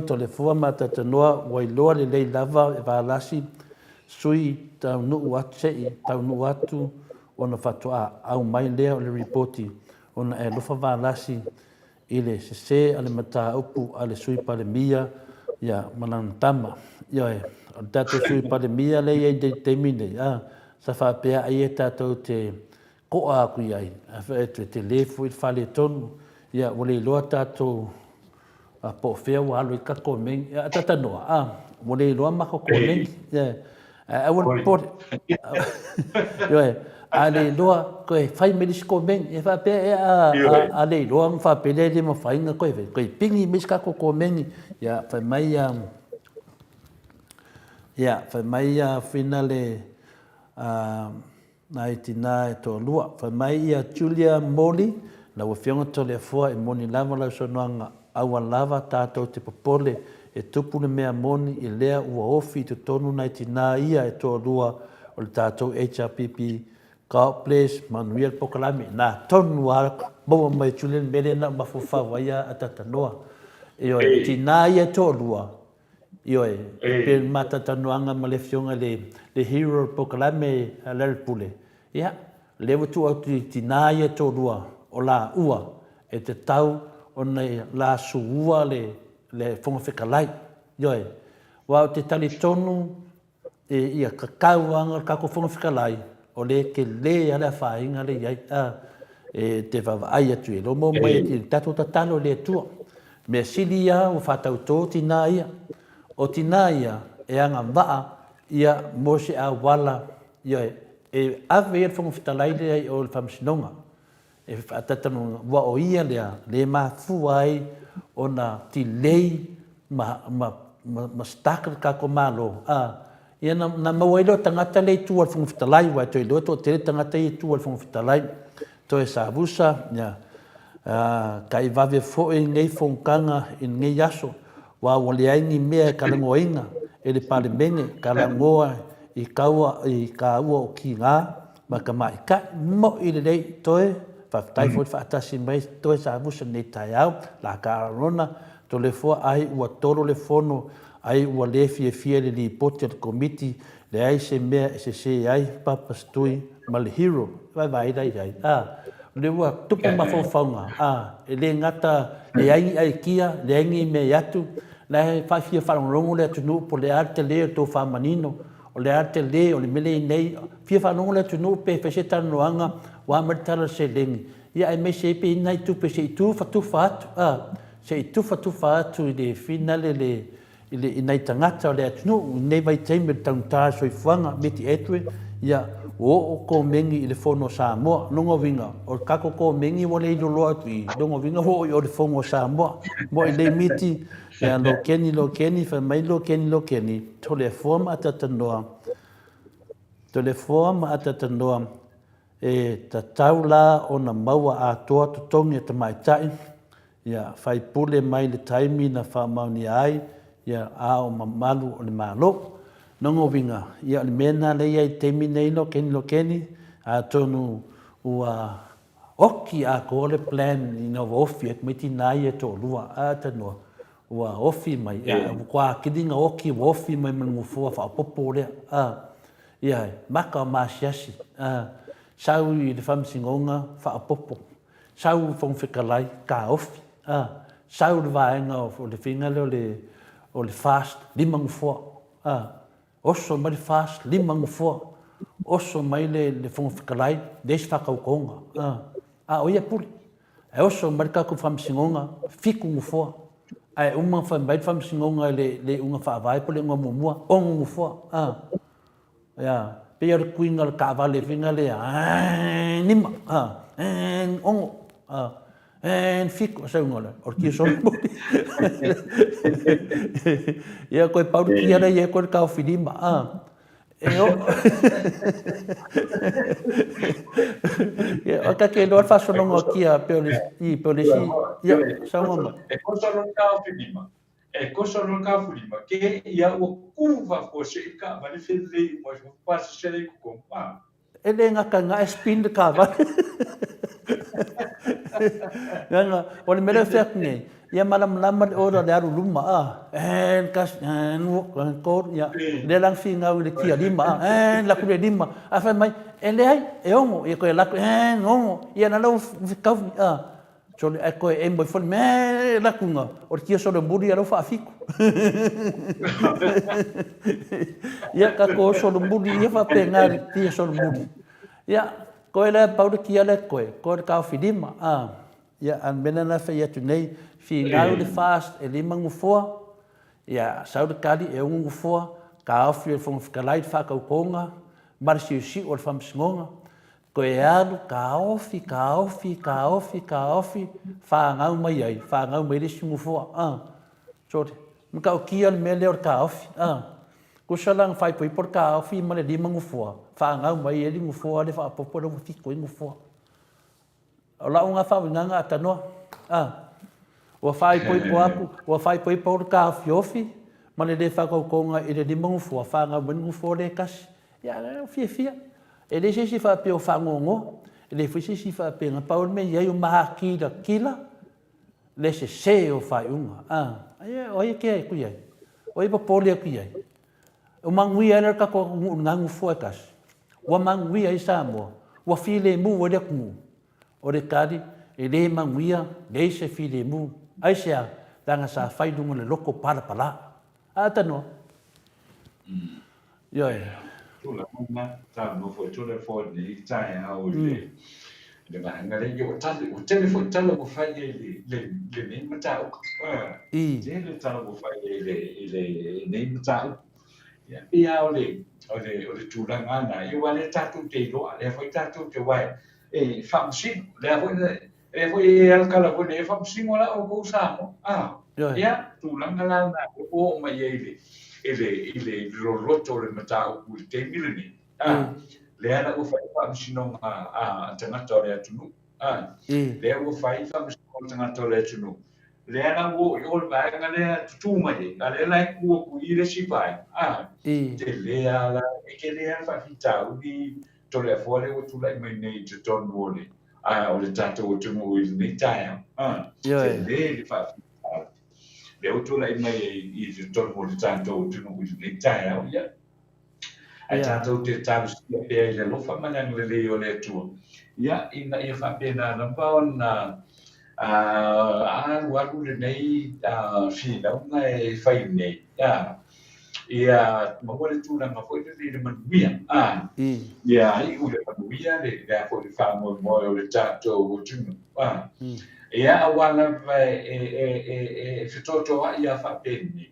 to le fua mata te noa o loa le lava e va lasi sui tau nu atu ona fatua au mai lea o le reporti ona e lofa va lasi ile se ale mata upu ale sui pale mia ya manantama ia e tato sui pale mia le e te mine sa fa pe ai tato te ko a ku ai a te lefu il fale tonu ia o le loa tato a po fea wa lo ka ko men tata noa mo le loa ma ko men ia a wol por yo ale loa ko fai medis ko men e fa pe ale loa fa pe le mo fai nga ko pingi mis ka ko men ya fa mai finale naitina to lua fa mai Julia Moli la wo fianga to le fo e moni lava la sonanga awa lava tato te popole e tupu le mea moni i lea ua ofi te tonu naitina ia e to lua o le tato HRPP God bless Manuel Pokalame na tonu a bo mai Julian mele na mafufa waia atata noa e oi tina ia to lua oi pe mata tanuanga malefionga le hero Pokalame alel pule ia le tu au tina ia to lua o la ua e te tau o nei la suua le fonga whikalai oi wa te tali tonu e ia kakau anga kako fonga whikalai o le ke le ala whainga le iai e te whawai atu e lo mo mai te tato tatalo le tua me sili ia o whatau tō tina ia o tina ia e anga waa ia mo se a wala ia e awe e whonga whitalai le ai o le whamsinonga e whatatanu wa o ia lea le mafu ai o na ti lei ma stakar kako malo ia na mawailoa tangata le tu al whonga whitalai wa toi loa to tere tangata i tu al whonga whitalai to e sabusa ia kai vave fo e ngei whongkanga i ngei aso wa waleaingi mea kalangoinga e le pale mene kalangoa i kaua o ki ngā maka mai ka mo i le rei toe whaftai fo whaatasi mai toe sabusa nei tai au la kararona to le fua ai ua toro le fono ai ua le fie le poti al komiti le ai se mea se ai papastui ma le hero vai dai le ua tupu mawhawhaunga e le ngata le aingi ai kia le aingi me yatu le whaifia wharongongo le atunu po le arte le tō whamanino o le arte le o le mele nei fia wharongongo le atunu pe wheseta noanga wa maritara se lengi ia e me se pe inai tupe se itu whatuwha atu se itu whatuwha atu i le finale le inai tangata o le atunu nei vai teime le tauntaa soifuanga meti etue ia o ko mengi i le fono Samoa nongo vinga o kako ko mengi o le idolo atu i nongo vinga o le fono Samoa mo i le miti ia lo keni fa mai lo keni to le forma atata noa ta tau la o na maua atoa totongi e te maitai, ia whai pule mai le taimi na whamauni ai, ia a o mamalu o le malo, nongo winga, ia le mena le ia i temi nei lo keni, a tonu ua oki a ko le plan i na ofi e miti nai e to lua a tanoa, ua ofi mai, ia kwa kidinga oki ofi mai manungufua wha popo lea, ia maka o maasiasi, sau i le whamsingonga whaapopo, sau whongwhikalai ka ofi, sau le vaenga o le whinga o le fast lima ngufua, oso mai le fast lima ngufua, oso mai le whongwhikalai deis whakaukonga, o ia puli, oso mai kako whamsingonga fiku ngufua, ai uma whambai whamsingonga le unga whaavai po le unga mumua, ongo ngufua, ya pe ar kuinga le kavale vinga le nima ongo fico sa ngola or ki so ya ko pa ki ara ye ko ka filima ya ka ke lo fa so no ki a pe le si ya sa ngoma e ko so no ka filima e ko so no ka filima ke ia o kuva ko se ka va le fele mo pa se le ko pa ele nga spin de kava nga o mele fek nei ia malam le ora le aru luma kas ko ya le lang finga le kia lima la ku le lima fa mai ele ai e ongo e ko la ongo ia na lo ka so le ko e mo fo me la kunga o kia so le buri aro fa fiku ia ka ko so le buri ia fa pengar kia so le buri ia ko ele paulo kia le ko ka filima ia an benana fa ia tu nei fi ngau le fast e lima ngufua ia sau de kali e un ngufua ka afi fo fikalai fa ka konga mar si o fam singonga ko e alu ka ofi fa ngau mai ai fa ngau mai le ngufua so mka o kia me le ka ofi ko salang fai poi por ka ofi ma le lima ngufua fa ngau mai e ngufua le fa popo le fiko ngufua la unga fa nganga atano o fai poi po aku o fai poi por ka fiofi ma le fa ko konga e le lima ngufua fa ngau mai ngufua le kas ya fia e le se fa pe o fa ngongo e le fisi si fa pe nga paul me ia o ma kila le se o fa unga o ia ke ku ia o ia po le ku ia o mangui ana ka ko ngangu fuekas o mangui ai Samoa o file mu o le ku o le kadi e le manguia le se file mu ai se tanga sa fai dunga le loko pala atano yo tu la mona ta no fo tu le fo ni ta ya o le ba nga le yo ta o telefon ta lo fai le ni mata le ta lo fai le ni mata ya ia o le tu la nga yo wa le ta tu te lo le fo ta tu te wai fam sin le fo al kala ko le fam sin wala o ko sa mo ya tu la nga la na o ma ye ele roto le mata o te milini le ana o fai pa sino tanga tore atunu le o fai fa sino tanga tore atunu le ana o va ngale tu mai ale la ku ile si pai te le ala e ke le fa fita u di tore fole o tu la mai nei te ton wole o le tato o tu mo ile nei tai te le fa le auto la mai i te ton mo le tato tu no ile tai ya ai tato te tabu pe le lo fa mana le o le tu ya ina ia fa pena na pa na wa ku le nei fi na una e fai nei ia ma wale tu na ma foi le manuia ia ai u le manuia le fo le fa mo le tato o tu ia wala e fitoto ia fa pena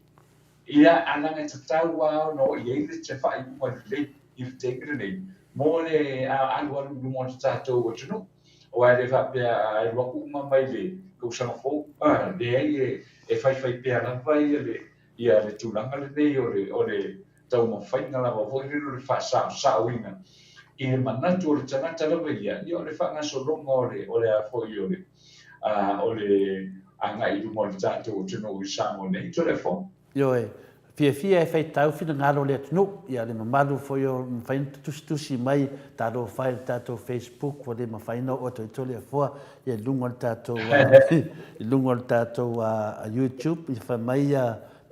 ia ananga te tau wao no ia i te whai mua le i te grene. Mō le alu alu mo te tātou o tunu. O ai le whapea ai waku mai le kausanga fōu. Le ai e whai pea na vai ia le tūlanga le nei o le tau mo whainga la wafo i rino le wha sao inga. I manatu o le tanata lawa ia o le whangasolonga o le a foi o le anga i lungo le tātou o tino i Samoa nei to le fo. Yo fia e fai tau fina ngalo le tunu ia le mamalu foi o fai tusi mai talo fai tato Facebook o le mafaina o to le fo ia lungo tato lungo tato YouTube ia fa mai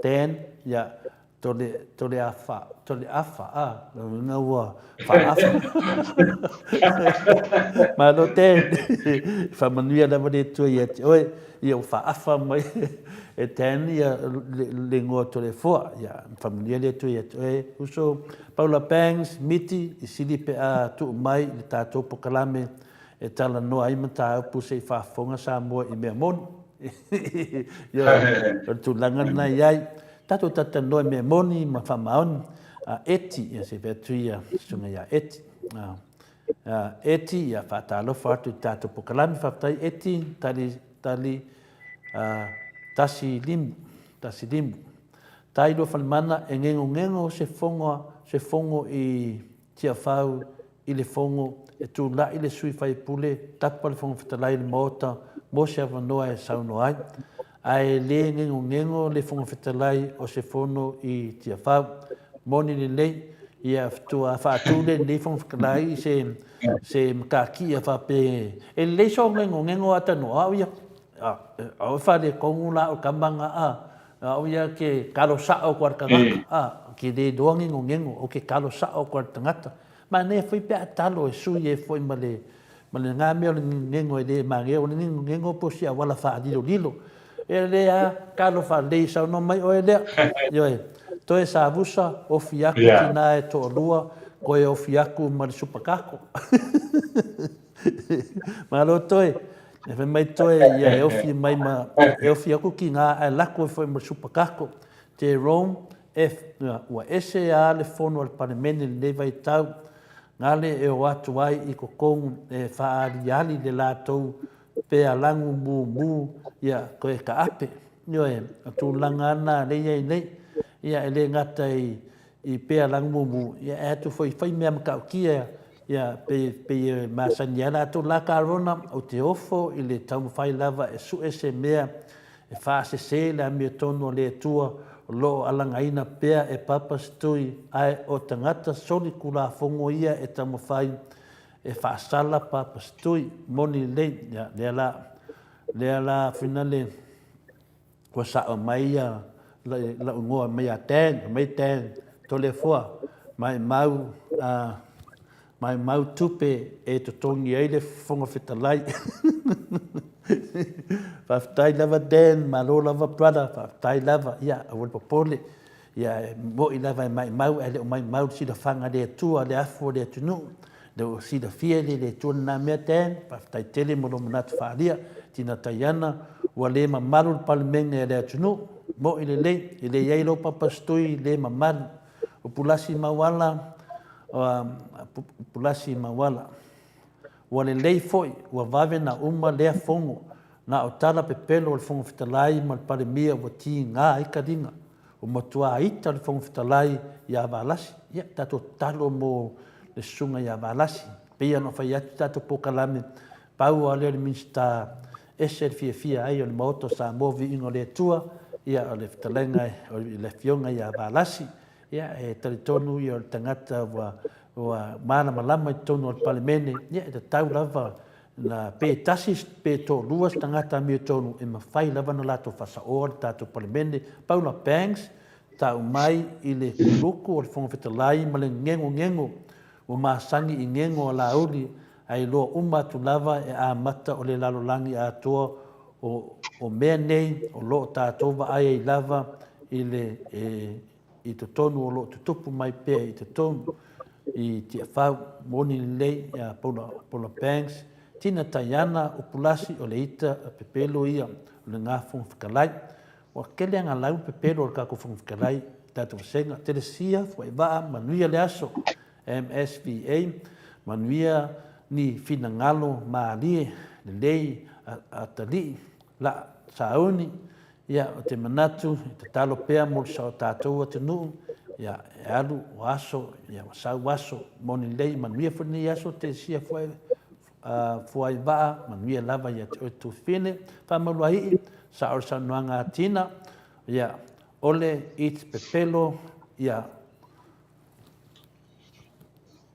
ten ia tole afa nga wa fa afa ma no ten fa manuia da vade tu ia ia fa afa mai e ten ia le ngoto le fo ia familia le tu ia uso Paula Banks miti i sili pe a tu mai le tato pokalame e tala no ai mata pu se fa fonga Samoa i me mon ia tu langana ia tato tata no me moni ma fa maon eti ia se vetuia sunga ia eti eti ia fa talo fa tu tato pokalame fa tai eti tali tasi limbu tai do falmana e ngengo se fongo i tia fau i le fongo e tu la i le sui fai pule tapa le fongo fitalai le mota mo se avanoa e sauno ai le ngengo le fongo fitalai o se fono i tia fau moni le lei ia tua fa tule le fongo fitalai se mkaki a fa pe e le so ngengo ata no ia au fa le kongula o kambanga au ia ke kalo sa o kwarkanga ki de doangi ngengo o ke kalo sa o kwartangata ma ne foi pe atalo e sui e foi male nga me o ngengo e de mange o ngengo po sia wala fa lilo e le a kalo fa le sa no mai o ele yo to e sa busa o fiaku tina e to lua ko e o fiaku mal supakako ma lo toi e fe mai toe ia e ofi mai ma e ofi aku ki ngā e lako e foi ma supakako te Rome ua ese a le fono al panemene le vai tau ngale e o atu ai i kokongu e whaariali le lātou pe alangu mu ia ko e ka ape nio e atu langa ana nei ia e le ngata i pe alangu mu ia e atu foi fai mea makau kia ia pe masaniana to la carona o te ofo i le tau fai lava e su ese mea e fa se la mi tono le tua lo alangaina pea e papa stui ai o tangata soli kula fongo ia e tamo fai e fa sala papa stui moni le ya le la finale ko sa mai la ngoa mai ten to le foa mai mau tupe e to tongi ai le fonga fitalai. Whaftai lava den, malo lava brother, whaftai lava, ia, a wad popole, ia, mo i lava mai mau, ele o mai mau si da whanga le tua, le afo le tunu, le si da fia le tua na mea ten, whaftai tele mo lo manatu whaalia, tina taiana, ua le mamaru le palmenga le tunu, mo i le iei lo papastui le mamaru, o pulasi mawala, ua le lei foi ua vave na uma lea fongo na o tala pepelo o le fongo fitalai ma le palemia ua tigā i kaliga o matua ita le fongo fitalai ia valasi ia tatou talo mo le susuga ia valasi peia no fai atu tatou pokalame pau a lea le minista ese le fiafia ai o le maoto Samoa viiga o le atua ia o le fitalaiga o le fioga ia valasi ia e talitonu ia o le tagata ua malamalama i tonu o le palemene ia e tatau lava na pe tasi pe tolua se tagata amia tonu e mafai lava na latou faasaoa le tatou palemene Paula Banks tau mai i le kuluku o le foga fetalai ma le gegogego ua masagi i gego o lauli ai loa uma atu lava e amata o le lalolagi atoa o mea nei o loo tatou vaai ai lava i totonu o loo tutupu mai pea i totonu i tia fau moni lei ia Paula Banks tina taiana o pulasi o le ita pepelo ia o le ngā fonga whakalai ua kele anga lau pepelo o le kako fonga whakalai tatou senga telesia fwai waa manuia le aso MSVA manuia ni fina ngalo maalie le lei a tali la sauni ia o te manatu te talo pea mo le sao tātou atu nuu ia e alu o aso ia o sau aso moni lei manuia funi aso te sia foi fuai va manuia lava ia te tu fine fa maluai sa or sa nuanga tina ia ole it pepelo ia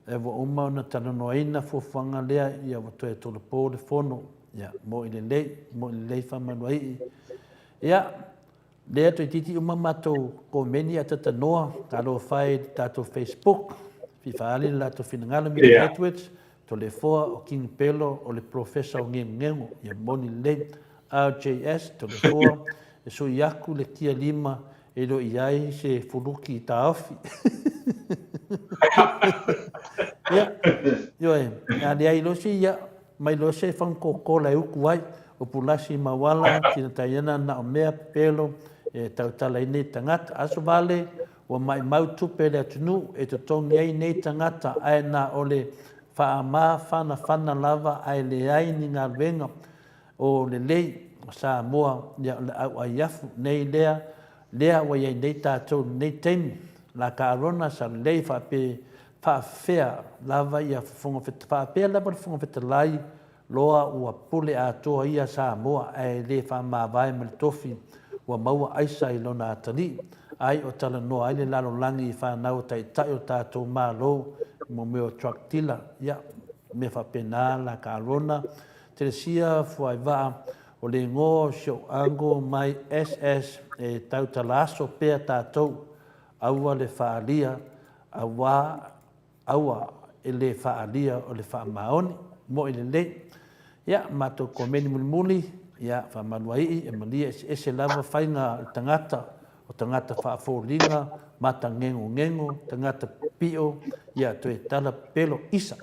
e vo uma na tana noina fo fanga lea ia vo to e tolo po le fono ia mo i le fa manuai ia lea to titi uma mato ko meni ata tanoa talo fai tato Facebook fi faali la to finangalo mi Edwards to le foa o king pelo o le professor o ngengo ia moni le RJS to le foa e so yaku le tia lima e lo iai se fuluki taofi ia yo ale ai lo si ia mai lo se fan ko la uku ai o pulasi mawala tina taiana na o mea pelo e tautala i nei tangata aso vale o mai mautu pele atunu e to tongi ai nei tangata ai na ole whaama whana lava ai le ai ni ngā venga o le lei Samoa ia le au ai afu nei lea wa iai nei tātou nei teimi la ka arona sa lei whawhea lava ia whawhea lava whonga wheta lai loa ua pule atoa ia Samoa ai le whamawai me le tofi ua maua aisa i lona atani ai o tala noa ai le lalo langi i whanau tai o tātou mālo mo meo truck tila ia me whapena la ka arona te sia fuai waa o le ngō sio ango mai SS e tautala aso pea tātou aua le whaalia aua e le whaalia o le whaamaoni mo i le le ia mato komeni muli ia whamanuai e malia ese lava whainga tangata o tangata whaafōlinga mata ngengo tangata pio ia to e tala pelo isa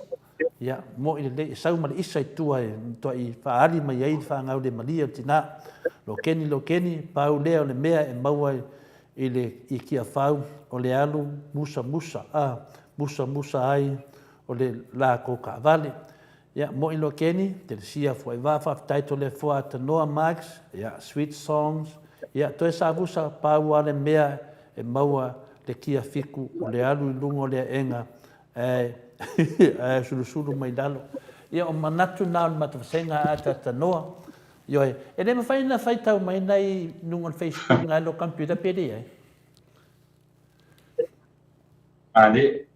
ia mo i le sau mali isa i tua e to i whaali mai ai whangau le malia tina lo keni pau lea o le mea e maua i le i kia whau o le alu musa ai o le la ko ka vale ia mo i lo keni te sia foi va taito le fo tanoa max ia sweet songs ia to esa busa pau ale mea e maua le kia fiku o le alu i lungo le enga sulu mai dalo ia o manatu na o matafasenga ata tanoa io e le mawhaina whaitau mai nei nunga Facebook ngai lo computer pedi ai ale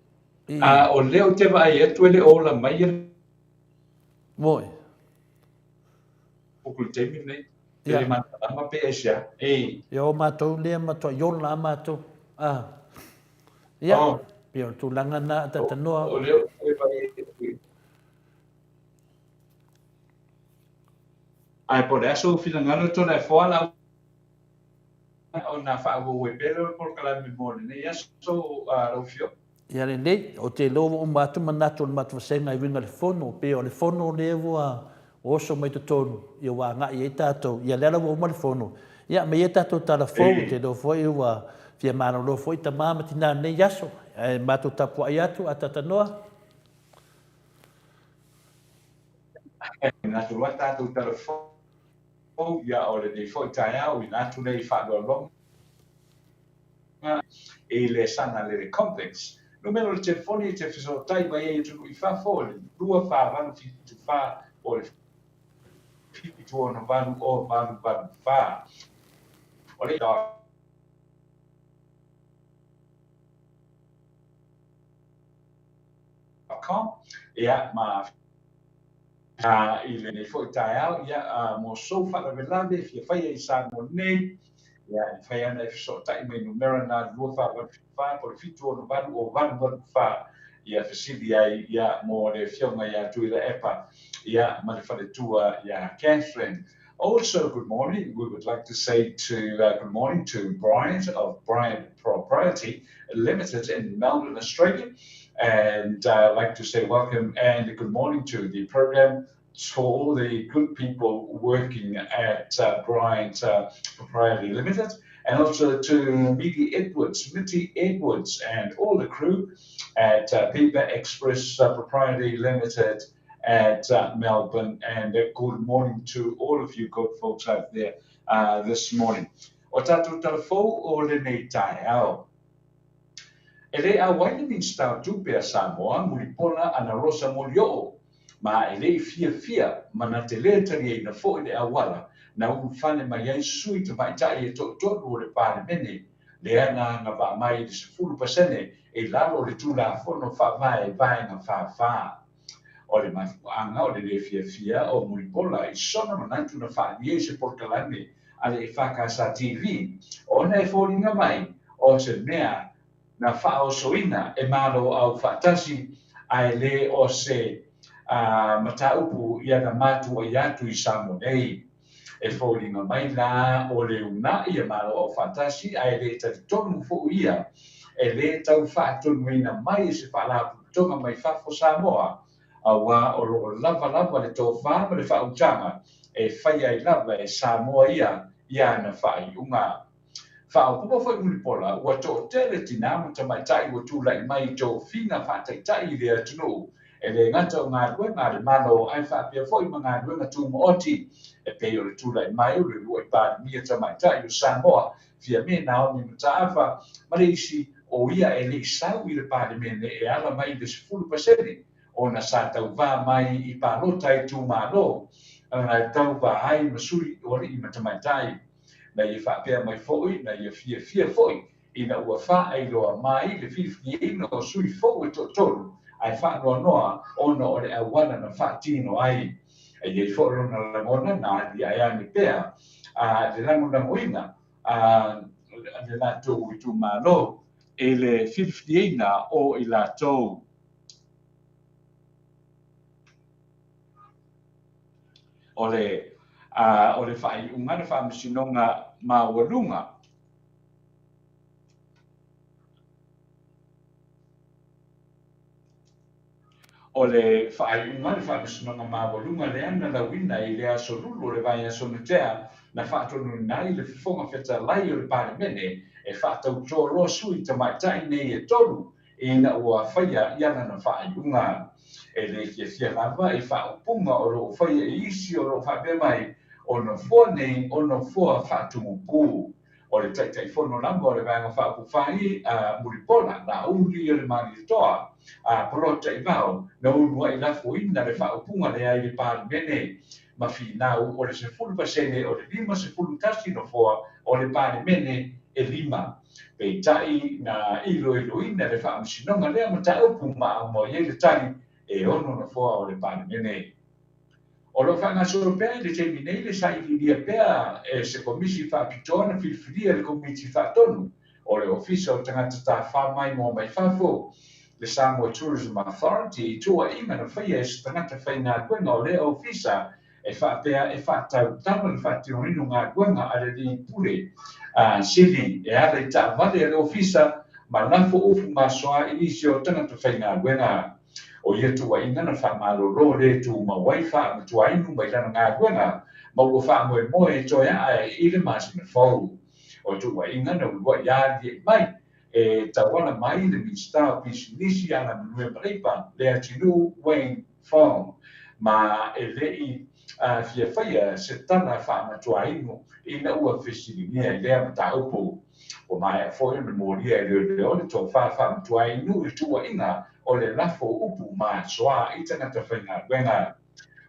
o leo te vai e tu le ola mai moi o kul te mi nei le ma pe asia yo matou le matou yo la matou ia pio tu langa na ata tanoa o leo te vai ai por eso filangalo to na foala o na fa o we pelo por kala mi mo ne ya so lo fio ia le nei o te lovo o matu manatu matu senga i winga le fono pe o le fono le wa o so mai tonu ia wa nga ia tato ia le o mo le fono ia me ia tato tala fo te do foi wa fia mano lo foi ta mama tina nei yaso e matu tapu ai atu atatanoa na tu wa tato tala fo ia o le foi tai au ina tu nei fa lo long e le sana le complex numero le telefoni te fiso tai mai e tu i fa fo dua fa van fi tu fa o le fi tu no van o van fa o le com ia ma i le nei foi tai au ia mo so fa la velave fi fa ia sa mo nei ia fa ia nei so tai mai numero na dua fa fa por fitu no van o van fa ia fasili ai ia mo le fionga ia tu ile epa ia ma le fale tua ia Catherine. Also, good morning. We would like to say good morning to Brian of Brian Propriety Limited in Melbourne, Australia. And I'd like to say welcome and good morning to the program to all the good people working at Bryant Propriety Limited, and also to Mitty Edwards, and all the crew at Paper Express Propriety Limited at Melbourne. And good morning to all of you good folks out there this morning. O tātou telefo o le nei tai au. ele a wai min stau tu pe Samoa mulipona ana rosa molio ma ele fia mana te le tari na fo le awala na u fane mai ai sui te mai tai to o le pare mene le ana na va mai se fulu pasene e lalo le tu la fo no fa vai na fa o le mafuanga o le fia o mulipona i sona manatu na fa ni se portalani ale e whaka sa TV o ne fōringa mai o se mea na whaosoina e malo au whaatasi ai le o se mataupu ia na matu o iatu i Samoa nei e fōringa mai la o le una ia malo au whaatasi ai le tonu fo ia e le tau whaatonu ina mai se whaalapu tonga mai whafo Samoa awa o lo lava le tō whama le whautanga e whai ai lava e Samoa ia na whai unga. Whaupuma whai unipola, ua tō tele tina mo tamaitai ua tūlai mai tō whina whaataitai lea tunu. E le ngata o ngā ruenga le mano ai whaapia whai ma ngā ruenga tū mooti. E pei o le tūlai mai o le lua i pāri mia tamaitai o Samoa. Fia me na o mi mataafa, mareisi o ia e le isau i le pāri mene e ala mai le sifuru pasene. O na sa tau wā mai i pālota i tū mālo. Ngai tau wā ai masui o le i matamaitai. Na ia whaapea mai fōi, na ia fia fōi. Ina ua wha ai loa mai le whiwhi ina o sui fōi to tolu. Ai wha noa ona o le awana na wha tino ai. E iei fōi na langona na li ai ane pēa. Le langona moina, le lātou i tū mālo. E le whiwhi ina o i lātou. O le whai ungana whaamisinonga mawalunga. O le whai ungana whaamisinonga mawalunga le ana la wina i le aso lulu le vai aso nutea na whaatonu nai le whifonga wheta lai o le pare mene e whaatau tō roa sui tamaitai nei e tolu e na ua whaia iana na whai unga. E le fia lava e whaupunga o lo whaia e isi o lo whape mai o no fua nei o no fua whātumu pū. O le taitai whono lamba o le vanga whaapu whai muripola na uri o le mani toa polota i vau na unua i lafu ina le whaupunga le ai le pāri mene ma whinau o le se fulu pasene o le lima se fulu kasi no fua o le pāri mene e lima. Pei tai na ilo ina le whaamusinonga lea mata upu ma au mo ye le tari e ono na fua o le pāri mene. O lo whanga soropea le te minei le sai liria pea e se komisi whaapitoa whiwhiria le komiti whaatonu o le ofisa o tangata tā whamai mo mai whafo. Le Samoa Tourism Authority i tua inga na whaia e se tangata whai ngā kuenga o le ofisa e whaapea e whaatau tama le whaatio inu ngā kuenga a le li pule. Sili e ala i tā vale le ofisa ma nafo ufu ma soa i nisi o tangata whai ngā kuenga. O ia tua inga na whamaroro le tu ma waifa ma tua inu mai lana ngā kuenga ma ua wha moe toia ai i le masi na fau. O tua inga na ua ia di mai e tawana mai le minsta pisi nisi ana minue Maleifua le atinu Wayne Fong ma e lei fia whaia se tana wha ma tua inu i na ua fesilimia i lea mata upu. O mai a fōi na mōria e leo le tō wha ma tua inu i tua inga o le lafo upu ma soa i tangata whainga wenga.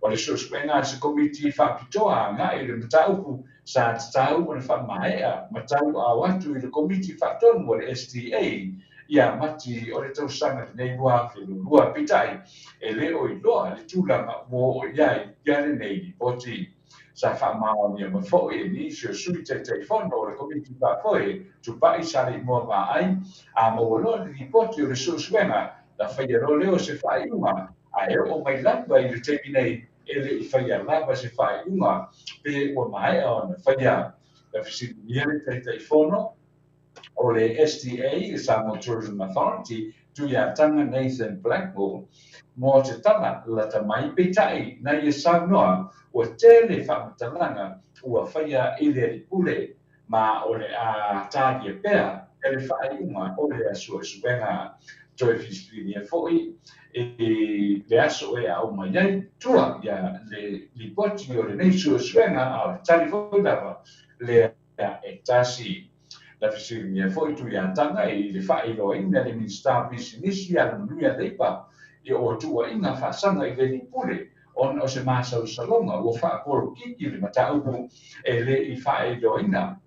O le suspenga se komiti whapitoa ngā i le mata upu sa tatau o le whamaea matau a watu i le komiti whatonu o le STA ia mati o le tausanga nei lua whenulua pitai e leo i loa le tūlanga mō o iai iare nei li poti. Sa whamao ni a mawhoi e ni sio sui te whono o le komiti whafoe tupai sari mua wā ai a mawaloa li poti o le suspenga la whaia ro leo se whai unga a e o mai lamba i le teimi nei e le i whaia lamba se whai unga pe ua mai o na whaia la whisiniere te whono o le STA, le Samoa Tourism Authority, tuia tanga Nathan Blackmore mo te tana la tamai peitai na ia saunoa ua tele whamatalanga ua whaia i le ripule ma o le a tādia pēr e le whai unga o le asua suenga toi fisilinia foi e le aso e au mai ai tua ia le lipoti o le nei sua suenga a tali foi lava le e tasi la fisilia foi tu ia tanga I le whaeroina le minister business ia le manuia leipa I o tua inga whaasanga I le nipule on o se māsau salonga o whaaporo kiki le mataupu e le I whaeroina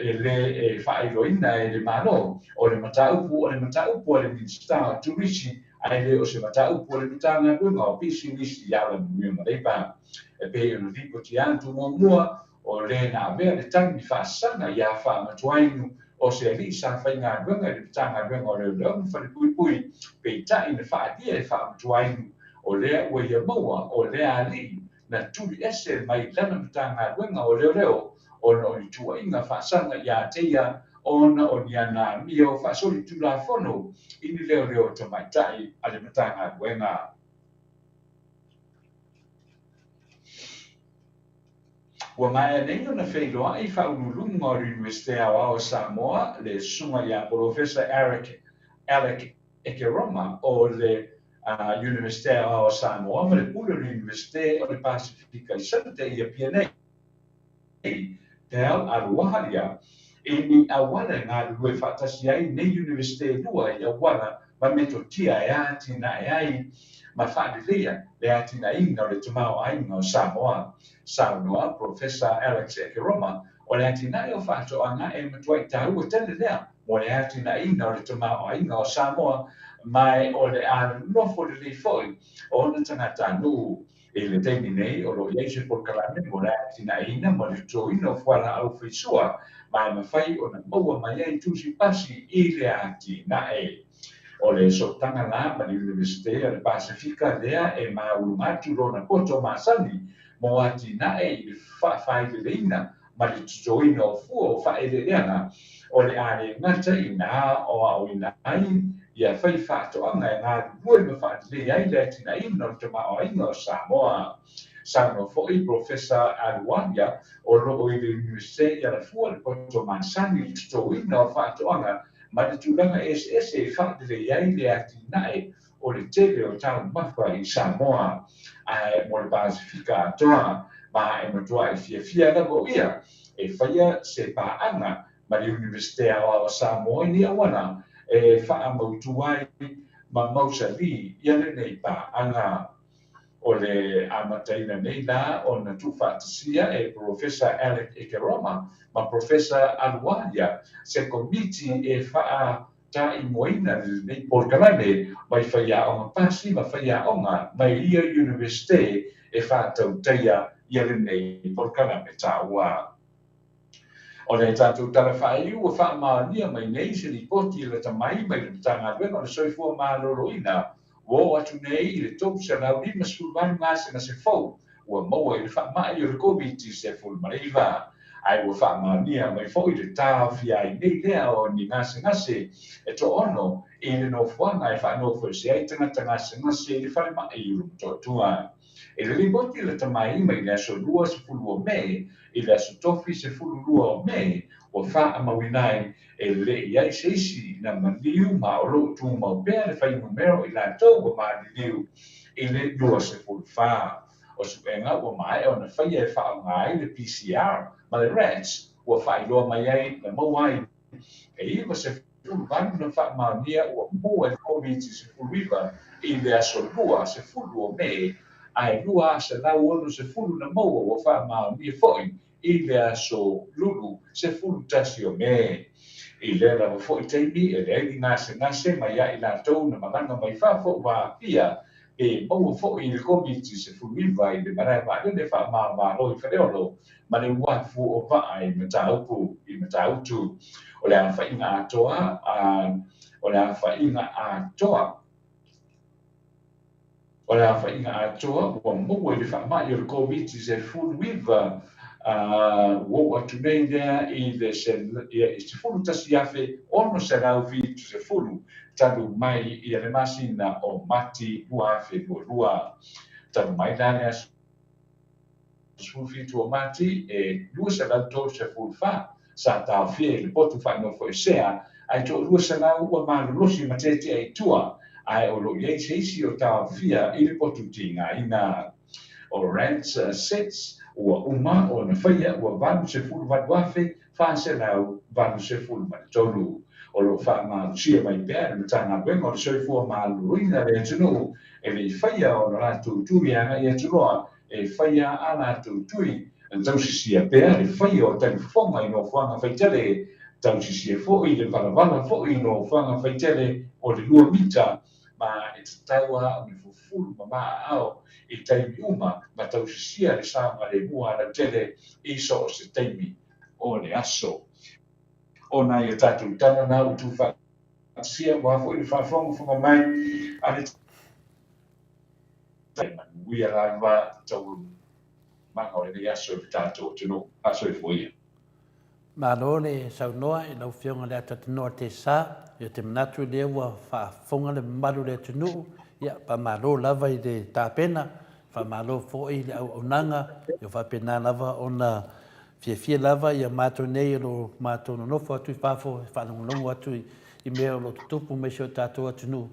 e le whaeroina e le malo o le mataupu o le minister turisi ai le o se mataupu o le mitanga runga o business ia le manuia leipa e pe o lipo ti antu mua o le na vea le tangi whaasanga ia whaamatuainu o se ali sa whainga runga le tanga runga o le leong whare pui pe tai na whaadia e whaamatuainu o lea ua ia maua o lea ali na tuli ese mai lana tanga runga o leo ona o ni tua inga whaasanga ia teia ona o ni ana mio whaasori tula whono ini leo tamai tai ale matanga runga. Ua mai nei ona whailoa I whaunulunga o Universitea o Samoa le sunga ia Professor Alec Ekeroma o le Universitea o Samoa ma le pula Universite o le Pasifika I Sante ia pia nei Del Aruaharia ini awala ngā lue whaatasi ai nei Universite lua I awala ma metotia e atina e ai ma whaadilia le atina inga o le tamao ainga o Samoa, Professor Alex Ekeroma, o le atina o whaatoanga e matuai tāua tele lea, mo le atina inga o le tamao ainga o Samoa, mai o le nofo le foi, o le tangata nu e le teimi nei o lo iese por kalame mo le atina inga mo le toina o whara au whisua, mai mawhai o na maua mai ai tusi pasi I le atina o le sotanga la ma le Universite o le Pasifika lea e maulumatu lona koto masani mo atina I le whaeleleina ma le tutoina o fua o whaeleleanga o le ale ngata I nga o au ina ai ia whai whaatoanga e ngā rue ma whaelele ai le atina ina o te mao inga o Samoa. Sango foi Professor Aluania o loo I le Universite ia la fua le koto masani le tutoina o whaatoanga ma le tūlanga SS e whaatele ai le atinae o le tele o tau mawha I Samoa mo le Pasifika atoa ma e matua e fia lako ia e whaia se paanga ma le Universitea o Samoa ni awana e wha mautuai ma mausali ia le nei paanga o le amataina nei la o na tuwhaatasia e Professor Alec Ekeroma ma Professor Alualia se komiti e wha ta I moina nei porkalame mai whaia o pasi ma whaia onga mai ia Universite e whaatau teia ia le nei porkalame tāua. O le tātou tala whaiu o wha maania mai nei se li poti le tamai mai le tanga wenga o le soifua maaloroina wo atu nei I le tau se lau lima sulmanu ngase na se fau ua maua I le wha mai o le COVID se fulu Maleifua ai ua wha maania mai fau I le tā fia I nei lea o ni ngase e to ono I le no fuanga e wha no fu se ai tangata ngase I le whare mai I uru totua. E le ripoti le tamai mai le aso lua se fulu o mei I le aso tofi se fulu lua o mei o wha mawinai e le iai seisi na maniu ma o lo tu ma bea le whai numero I la tau o ma liu I le lua se fulu wha. O suenga o mai o na whai e wha ngai le PCR ma le rats o whai loa mai ai na mawai e iwa se fulu vanu na wha maania o mua le COVID se fulu iwa I le aso lua se fulu o mei ai lua se lau ono se fulu na maua o wha maania foi I le aso lulu se fulu tasi o mei. I le rawa fo I teimi e le aini ngase mai ai la tau na malanga mai wha fo wa pia e maua fo I le komiti se fuiva I le marai wa le wha maa loi whareolo ma le wafu o wa ai mataupu I matautu o le awha inga atoa o le awha inga atoa o le awha inga atoa ua maua I le wha mai o le komiti se fuiva wo atu nei lea I le se fulu tasi afe ono se rau vitu se fulu talu mai I le masina o mati lua afe lua talu mai lea se fulu vitu o mati e lua se rau tolu se fulu fa sa tau fie le potu fa no fo sea ai to lua se rau ua malolosi ma tete ai tua ai o lo iei se isi o tau fia I le potu tinga ina o rents sets ua uma o na whaia ua vanu se fulu watu afe whāselau vanu se fulu mai tonu o lo whaamalusia mai pēr me tanga wenga o le soifua maaluina le tunu e le whaia o la tūtui anga ia tunoa e whaia ana tūtui an tausisia pēr le whaia o tani whonga i no whanga whaitele tausisia fo'i le walavala fo'i no whanga whaitele o le 2 mita ma e taua o le fufulu ma ao i taimi uma ma tausisia le sama le mua ala tele iso o se taimi o le aso ona ia tātou tana na utu whakasia wa fo i whawhonga mai a le taima uia la wa tau manga o le aso i tātou tino aso i fuia. Malo le saunoa e lau whionga le atatanoa te sā, ia te manatu lea ua whaafonga le malu le tunu, ia pa malo lava i le tāpena, wha malo fōi le au nanga, ia whapena lava ona fia lava ia mātou nei lo mātou no nofo atu i whafo, whanongonongo atu i mea lo tutupu me seo tātou atunu.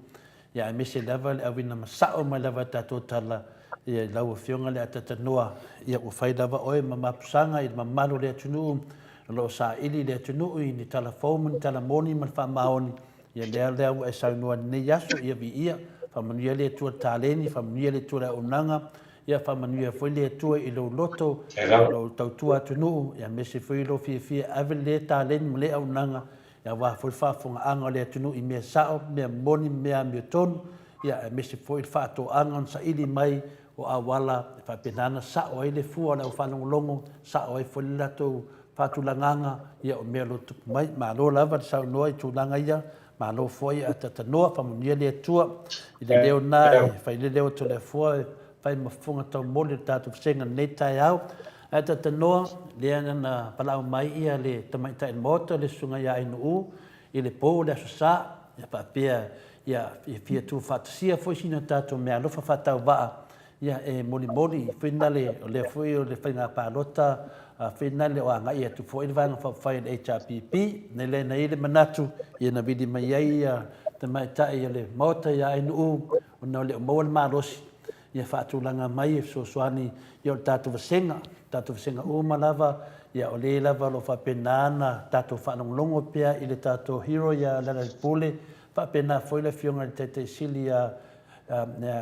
Ia e mese lava le awina masao mai lava tātou tala, ia lau whionga le atatanoa, ia ua whai lava oe ma mapusanga i ma malo le atunu, lo sa ili le tunu i ni telefon ni telemoni man fa maoni ia le e sa no ne yaso ia vi ia fa manuia le tu taleni fa manuia le tu la unanga ia fa manuia foi le tu i lo loto lo tau tu tunu ia me se foi lo fi ave le taleni le unanga ia wa foi fa fonga anga le tunu i me sao me moni me ton ia me se foi fa to anga sa ili mai o awala fa penana sa o ile fu o fa longo sa o foi la to whātulanganga ia o mea lo tupu mai, mā lo lava te sau noa i tūlanga ia, mā lo foi a tatanoa, whamunia lea tua, i le leo nā, whai le leo to le fua, whai mafunga tau mole tātu whasenga nei tai au, a tatanoa, lea na palau mai ia le tamaita in mota, le sunga ia inu u, i le pō le aso sā, ia whapea, ia fia tū whatasia foi sina tātu mea lofa whatau waa, ia e moli, whinale, o le fui o le whainga pālota, whenale o anga ia tu fo i vanga whawhai le HRPP, nei le na ile manatu, ia na vidi mai ai te mai tai le mota ia inu o na le o maua marosi, ia whaatulanga mai so soani ia o tātou wasenga malava, ia o le lava lo whapenana, tātou whanonglongo pia i le tātou hero ia lala pule, whapena foi le fionga le tete sili ia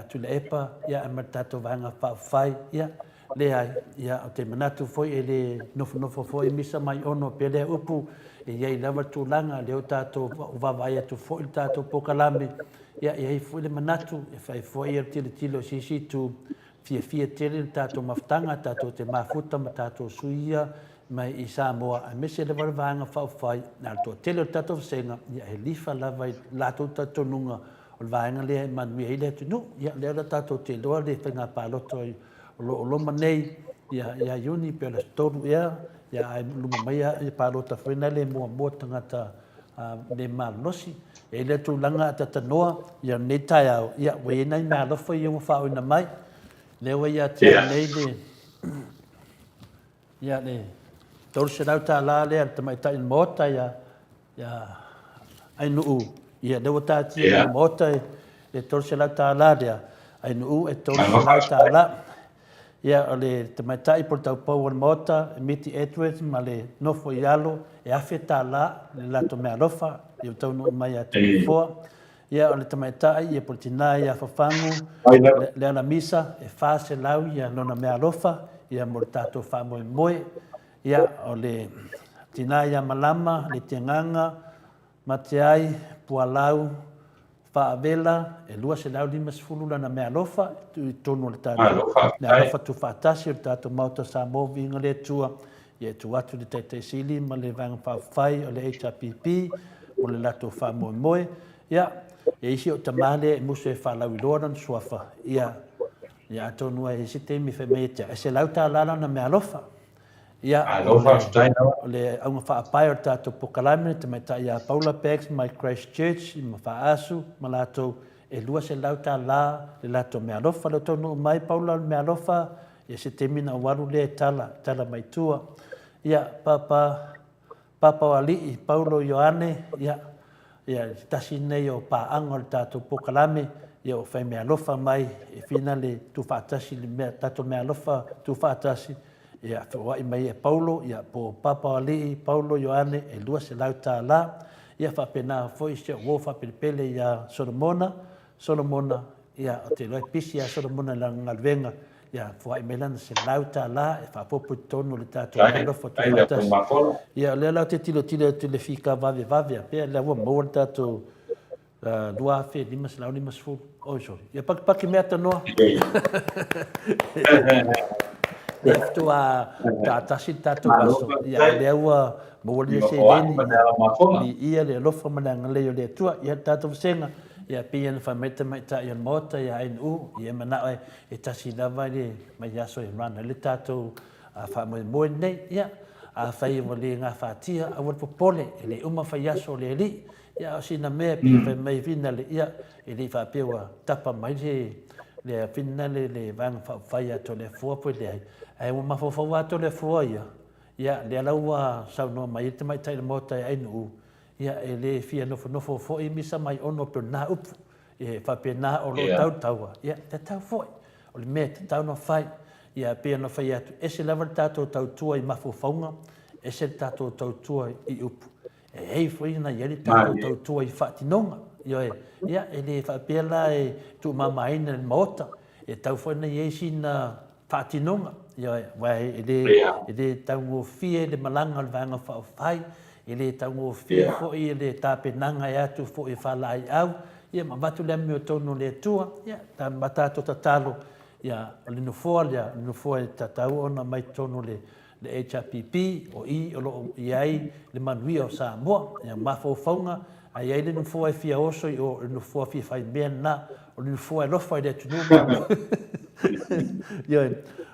tu le epa, ia ama tātou vanga whawhai, ia lea ia o te manatu foi e le nofo foi misa mai ono pe le upu e ia i lava tūlanga leo tātou wawai atu foi tātou pokalame ia i foi le manatu e whai foi e tilo sisi tu fia tele tātou maftanga tātou te mafuta ma tātou suia mai i Samoa a mese le warvanga whai nā tō tele o tātou whasenga ia he lifa lava i lātou tātou nunga o le vaenga lea manui e le tunu ia leo la tātou te loa le whainga pāloto i lo loma nei ia yuni pe la tonu ia ai luma mai ia palota fena le mo tangata le malosi e le tūlanga tatanoa ia nei tai au ia we nei me alofa ia mo fa'o ina mai le we ia te nei le ia le tolu se rauta la le te mai tai mota ia ai nu ia le wata ti mota e tolu se rauta la ia ai nu e tolu se rauta la ia o le te maitai por tau pau o mota, miti Edwards, ma le nofo i alo, e awhi tā la, le lato mea lofa, i o tau no mai a tui foa. Ia o le te maitai, ia por tina ia whawhangu, le ana misa, e whase lau, ia nona mea lofa, ia mo le tātou whamoe moe. Ia o le tina ia malama, le tianganga, mate ai, pua lau, whaavela, e lua se lau lima sifulula na mea lofa, i tonu le tātou mea lofa tu whaatasi, o le tātou mauta Samoa vinga le tua, i e tu atu le teitei sili, ma le vanga whawhai o le HRPP, o le lato whamoe moe, ia, e isi o tamale e musu e whalau i loran suafa, ia atonua e si teimi whemeitea, e se lau tā lala na mea lofa, ia o le aunga whaapai o tātou pokalaime, te mai tai a Paula Bags, mai Christchurch, i ma whaasu, ma lātou e lua se lau tā la, le lātou mea lofa, le tonu mai Paula mea lofa, ia se te mina waru le tala mai tua, ia papa o alii, Paulo Ioane, ia tasi nei o paanga o le tātou pokalaime, ia o whai mea lofa mai, e whina le tu whaatasi, le tātou mea lofa tu whaatasi, ia whaai mai e Paulo, ia po papa ali Paulo Ioane e lua se lau tā la, ia whapena foi se o whapelipele ia Solomona, ia o te loe pisi ia Solomona la ngalwenga, ia whaai mai lana se lau tā la, e whapopu tonu le tātou mea lofo tu whaitas. Ia le lau te tilo tu le fika vave, pia le ua maua le tātou lua fe lima se lau lima sefulu. Oh, sorry. Ia paki mea tanoa. Le ftua tasi tātou vaso. Ia le ua maua le se leni. Li ia le lofa mananga leo le tua. Ia tātou senga. Ia pia na whameta mai ta ia mota ia ainu. Ia mana e tasi lava le mai aso e rana. Le tātou whamoe nei. Ia a whai wale ngā whātia. A wale popole. E le uma whai aso le li. Ia o sina mea pi whai mai vina le ia. E le whapewa tapa mai le fina le vanga whai ato le fua po le ai. Ai mo mafofo ato le fua ia. Ia le alaua sau no mai te mai tai le mota e ainu. Ia e le fia nofo fo i misa mai ono pe na upu. E whapena o lo taua. Ia te tau foi. O le mea te tau no whai. Ia pia no whai atu. E se lava tātou tau tua i mafofonga. E se tātou tau tua i upu. E hei foi na ieri tātou tau tua i whatinonga. Ia e le whapela e tu mamaina le mota. E tau foi na iesi na whatinonga. Wai e le tau fie le malanga le vanga whai. E le tau fie foi e le tāpenanga e atu foi whalai au. Ia ma watu le amio tonu le tua. Ia ta matato tatalo. Ia le nufoa e tatau ona mai tonu le HRPP o i o lo iai le manuia o Samoa. Ia mafofonga. Ai ai le nufoa e fia oso i o le nufoa fia whai mea na. O le nufoa e lofa i le tunuma.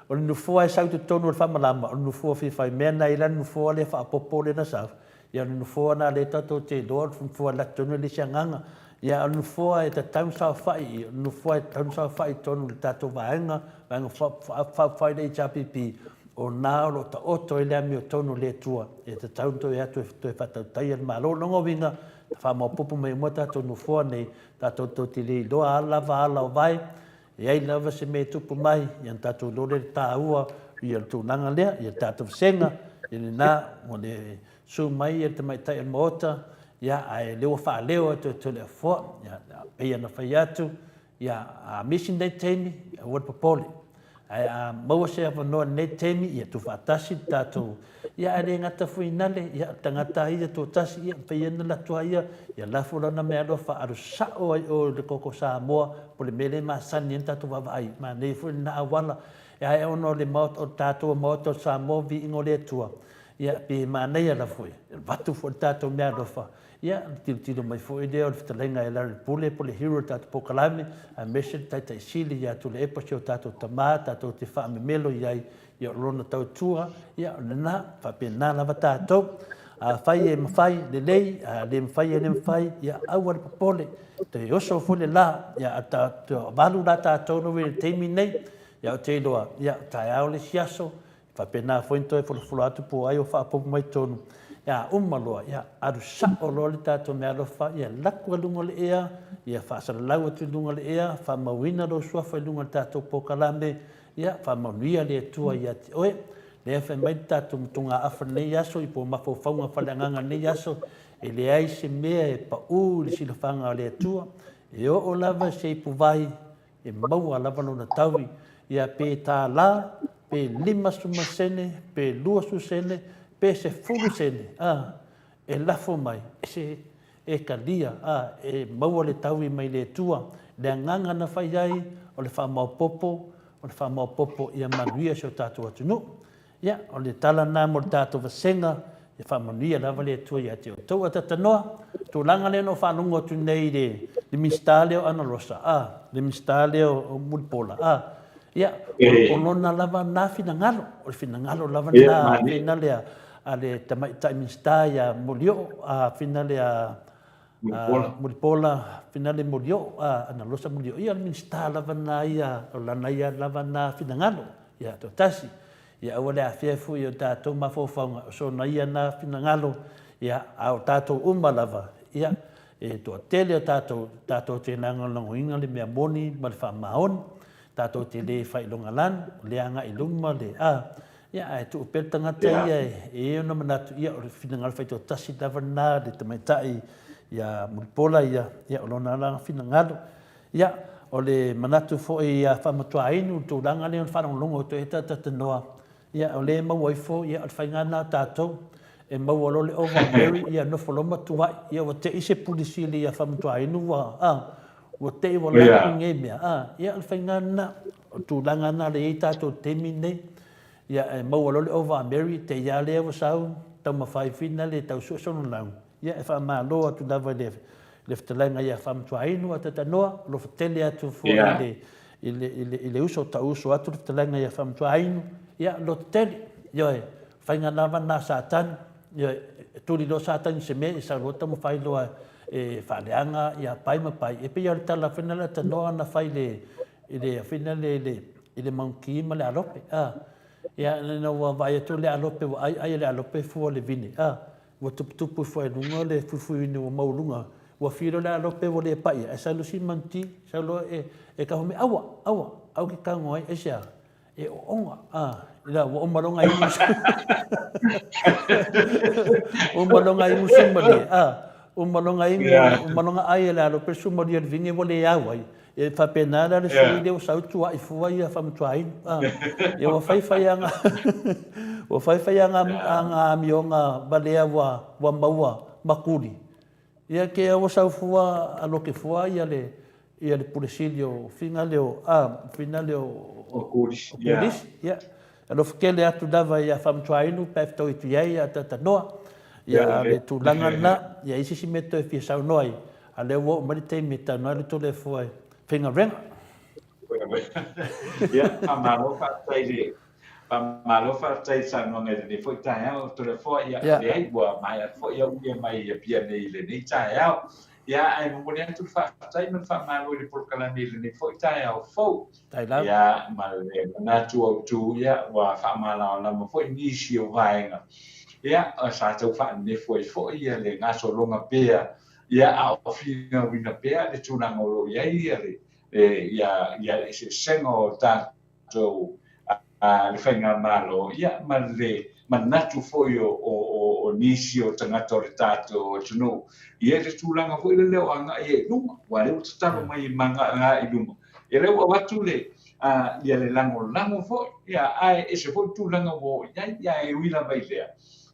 O le nufoa e sautu tonu o le whamalama. O le nufoa fia whai mea na i le nufoa le whaapopo le na sau. Ia o le nufoa na le tato te doa. O le nufoa la tonu le sianganga. Ia o le nufoa e ta taun sao whai. O le nufoa e taun sao whai tonu le tato vaenga. Vaenga whai le HRPP. O nā o lo ta oto e le ami o tonu le tua. E ta taun to e atu e whatau tai al malo longo winga. Ta whamau pupu mai mua tato nufoa nei. Tato to te le loa alava ala o vai. E ai lava se me tupu mai. Ian tato lore le tā ua. Ia tu nanga lea. Ia tato senga. Ia le nā. O le su mai e te mai tai al moota. Ia ai leo wha leo e te le fua. Ia peia na whai atu. Ia a misi nei teimi. A wad papole. Ai a maua se awanoa nei temi ia tu whaatasi tātou. Ia are ngata fui nale, ia tangata ia tu tasi, ia whaiena la tua ia lafu lana mea roa wha aru sao ai o le koko Samoa, po le mele maa sani en tātou wawai, maa nei fui na awala. Ia ai ono le maot o tātou maot o Samoa vi ingo le tua. Ia pi maa nei ala fui, watu fui tātou mea roa wha. Ia, tilo mai fo ide o fitalenga e lari pule po le hero tatu pokalame a mese tai sili ia tu le epa o tatu tama tatu te wha me melo iai ia rona tau tua ia o nana whapena lava tātou a whai e mawhai le lei a le mawhai e le mawhai ia awar papole te oso fule la ia a tātou walu la tātou no wele teimi nei ia o te iloa ia tai au le siaso whapena fointo e fulu atu po ai o whaapopu mai tonu ia umaloa ia aru sa'o lo le tātou mea lofa ia laku lunga le ea ia whaasalalau atu lunga le ea whamauina lo suafa lunga le tātou pokalame ia whamaunia le tua ia te oe le whai mai tātou mtunga awha nei aso i po mawhauwhaunga whaleanganga nei aso e le ai se mea e pa le silawhanga le tua e o lava se ipu vai e maua lava lona taui ia pe tā la pe 5 sumasene pe 2 susene pe se fulu sene, e lafo mai, e kalia, e maua le taui mai le tua, le anganga na whai ai, o le whamau popo, ia manuia se o tātou atunu. Ia, o le tala nā mo le tātou vasenga, ia whamanuia lava le tua ia te o tau atatanoa, tō langa le no whanungo tu nei le mistale o ana rosa, le mistale o Maleifua-Mai, ia, o lona lava nā finangalo, o le finangalo lava nā finalea, ale tamai tai minsta ya molio a finale a Maleifua-Mai finale molio ana losa molio ia minsta lavana ia o lana ia lavana finangalo ia to tasi ia wale a fiefu ia tatou mafofanga so na ia na finangalo ia au tatou lava ia e to tele tatou te nanga longoinga le mea moni ma le whamaon tatou te le whailonga lan le anga i luma le Ia tu pe tangata ia e ona manatu ia o finanga fai to tasi lava na de tamaitai ia mulpola ia olona la finanga ia o le manatu fo ia famatua inu tu langa le fa longo to eta tatanoa ia o le mau fo ia al fainga na tato e mau o le over Mary ia no foloma tua ia o te ise polisi le ia famatua inu wa o te o la ngemia ia al fainga na tu langa na le eta to temine ia e mau le over Mary te ia le o sau tau mawhai fina le tau suosono lau ia e wha maa loa tu lava le ftalanga ia whamtua inu a tata noa lo fatele atu fo ile uso ta uso atu le ftalanga ia whamtua inu ia lo tele ia e whainga lava na satan ia tuli lo satan se me isa rota mo whai loa e whaleanga ia pai ma pai e pia le tala whina le ta noa na whai le whina le maunki ma le alope ia na wa vai to le alope ai le alope fu le vini wa tupu fu e lunga le fu ni wa maulunga wa firo le alope wo le pai e sa lusi manti sa lo e ka home awa au ki ka ngoi e sia e onga ila wa o malonga i musu o malonga i musu mali o malonga ai le alope su mali le vingi wo le awa e fa penada le sui le sa tu ai fu ai fa mtuai e wa fai anga mionga balea wa maua makuri ia ke o sa fu a lo ke fu ia le polisilio finaleo kuris ia alo fkele atu dava ia fa mtuai no pefto itu ia tata noa ia le tu langa na ia isi si meto e fi sa noi ale wo malite meta no le to le fu Finger ring. Ya, amalo fa tai sa no ngai ni foi tai au to le foi ya le ai bua mai foi ya u mai ya pia nei le ni tai au ya ai mo ne tu fa tai men fa malo le por kala ni le ni foi tai au fo ya ma le na tu ya wa fa malo na mo foi ni si o vaenga ya sa tu fa ni foi ya le nga so longa pea ia a finga wina pea le tuna ngolo ia ia se sengo tato le whainga malo ia manatu foi o nisi o tangata o le tato o tunu ia le tūlanga foi le leo anga e lunga wa leo tatalo mai manga nga i lunga e leo watu le ia le lango foi ia ai e se foi tūlanga wo ia e wila mai lea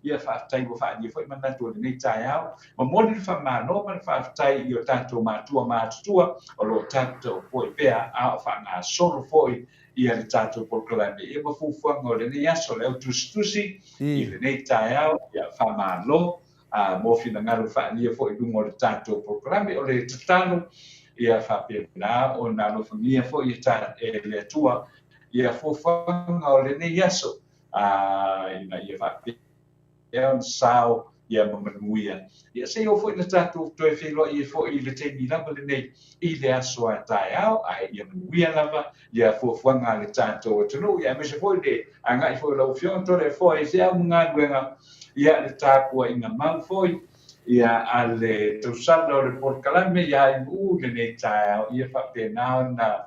ia whaatai wa whaani foi manatu o nei tai au ma moni fa mano man whaatai i o tato mātua o lo tato foi pea a whaanga solo foi ia le tato polkalame ia mafufuanga o le nei aso le au tusi i le nei tai au ia whamalo mo fina ngaru whaani foi lungo le tato polkalame o le tatalo ia whapena o nga lo famia foi i le atua ia fufuanga o le nei aso ia whapena sao ia mamanuia ia se o foi le tatu to e filo i foi le temi lava le nei i le aso a tai au ai ia manuia lava ia fuafuanga le tatu o tunu ia me se foi le anga i foi lau fion to le foi se au nga duenga ia le tapua inga mau foi ia ale tausana o le porkalame ia i le nei tai au ia whapena na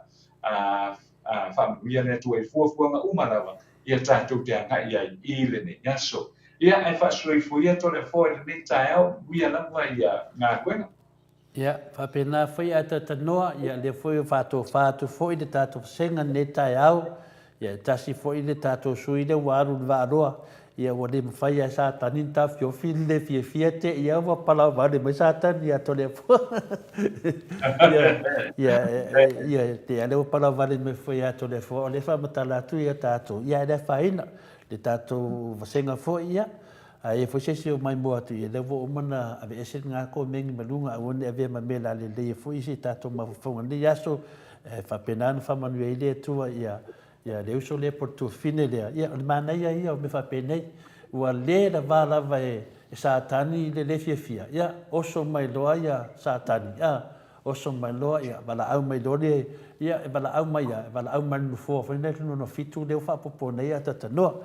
whamanuia le tu e fuafuanga umalava ia tatu te anga ia i le nei aso ia ai fa sui fuia to le foi le tai au ia la vai ia nga kwena ia fa pena foi ata tanoa ia le foi fatu foi de tato senga ne tai au ia tasi foi de tato sui de waru varoa ia o le fai sa tanin ta fio fil fiete ia wa pala vale mai sa tan ia to le foi ia te ale pala vale me foi ato le foi le fa matala tu ia tato ia le faina le tato vasenga fo ia ai fo se mai mo atu ia le vo mana ave ese nga ko mengi malunga awone ave mamela le fo isi tato ma fo ndi yaso fa penan fa manu ile tu ia le uso le portu fine le ia mana ia me fa penei wa le da vala vai satani le fia ia oso mai loa ia satani oso mai loa ia bala au mai lore ia bala au mai ia bala au man fo ne no fitu le fa popo nei ata no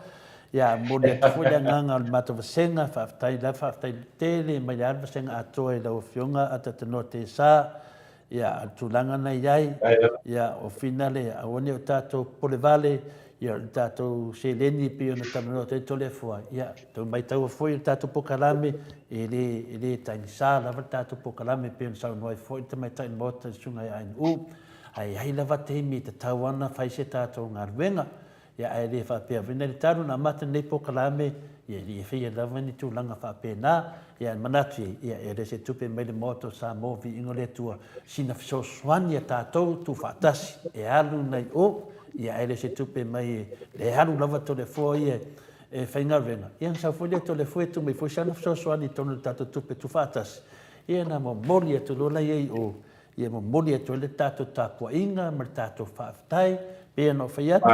ia mo le fo le nganga mato vasenga fa tai tele mai ia vasenga atoe lo fionga ata no te sa ia tulanga nei ai ia o finale a one o tato pole vale ia le tātou se leni pe ona tamanoa te tole fua ia tau mai tau foi le tātou pokalame e le tainisa lava le tātou pokalame pe ona saunoai foi te mai tai mota sunga ai u ai lava te mi te tau ana fai se tātou ngaruenga ia ai le whapea vina le taru na mata nei pokalame ia li e lava ni tūlanga whapea nā ia manatu ia e le se tupe mai le moto Samoa vi ingo le tua sina fisoswani a tātou tu whatasi e alu nei o ia ele se tupe mai le halu lava tole fo ia e whainga renga. Ia sa fo le tole fo e tu mai fo sana fisoswani tonu tātou tupe tu whatasi. Ia na mo moli e tu lola iei o ia mo moli e tu le tātou tāpua inga ma le tātou whaafitai pe no whaiatu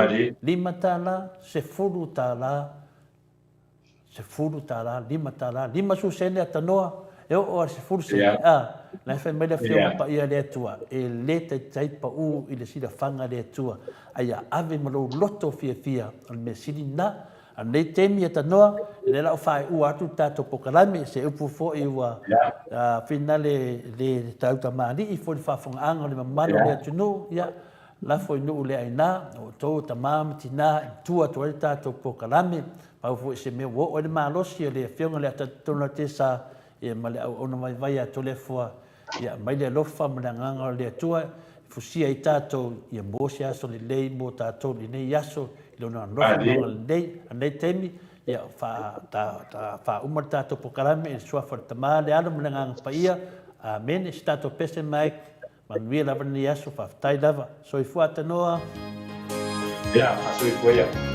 5 tāla se furu tāla 5 tāla 5 su sene atanoa e o se furu sene na fai mai le fio pa ia le tua e le te tai pa u i le sida fanga le tua aia ave malo loto fia al me sidi na al nei temi e tanoa le la fai u atu tato pokalame se upu fo i wa finale le tau tamani i fo le fafonga anga le mamano le tunu ia la fo nu le aina o to tamam tina tua to le tato pokalame pa fo se me wo le malosi le fionga le tatu te sa e male ona vai to le fo ia mai le lofa manganga le tua fusia i tato ia mosi aso le lei mo tato ni nei aso le no lofa nei temi ia fa umar tato pokalame e sua for tamale alo manganga pa ia amen stato pese mai manuela vani aso fa tai lava so i fuata noa ia so i foi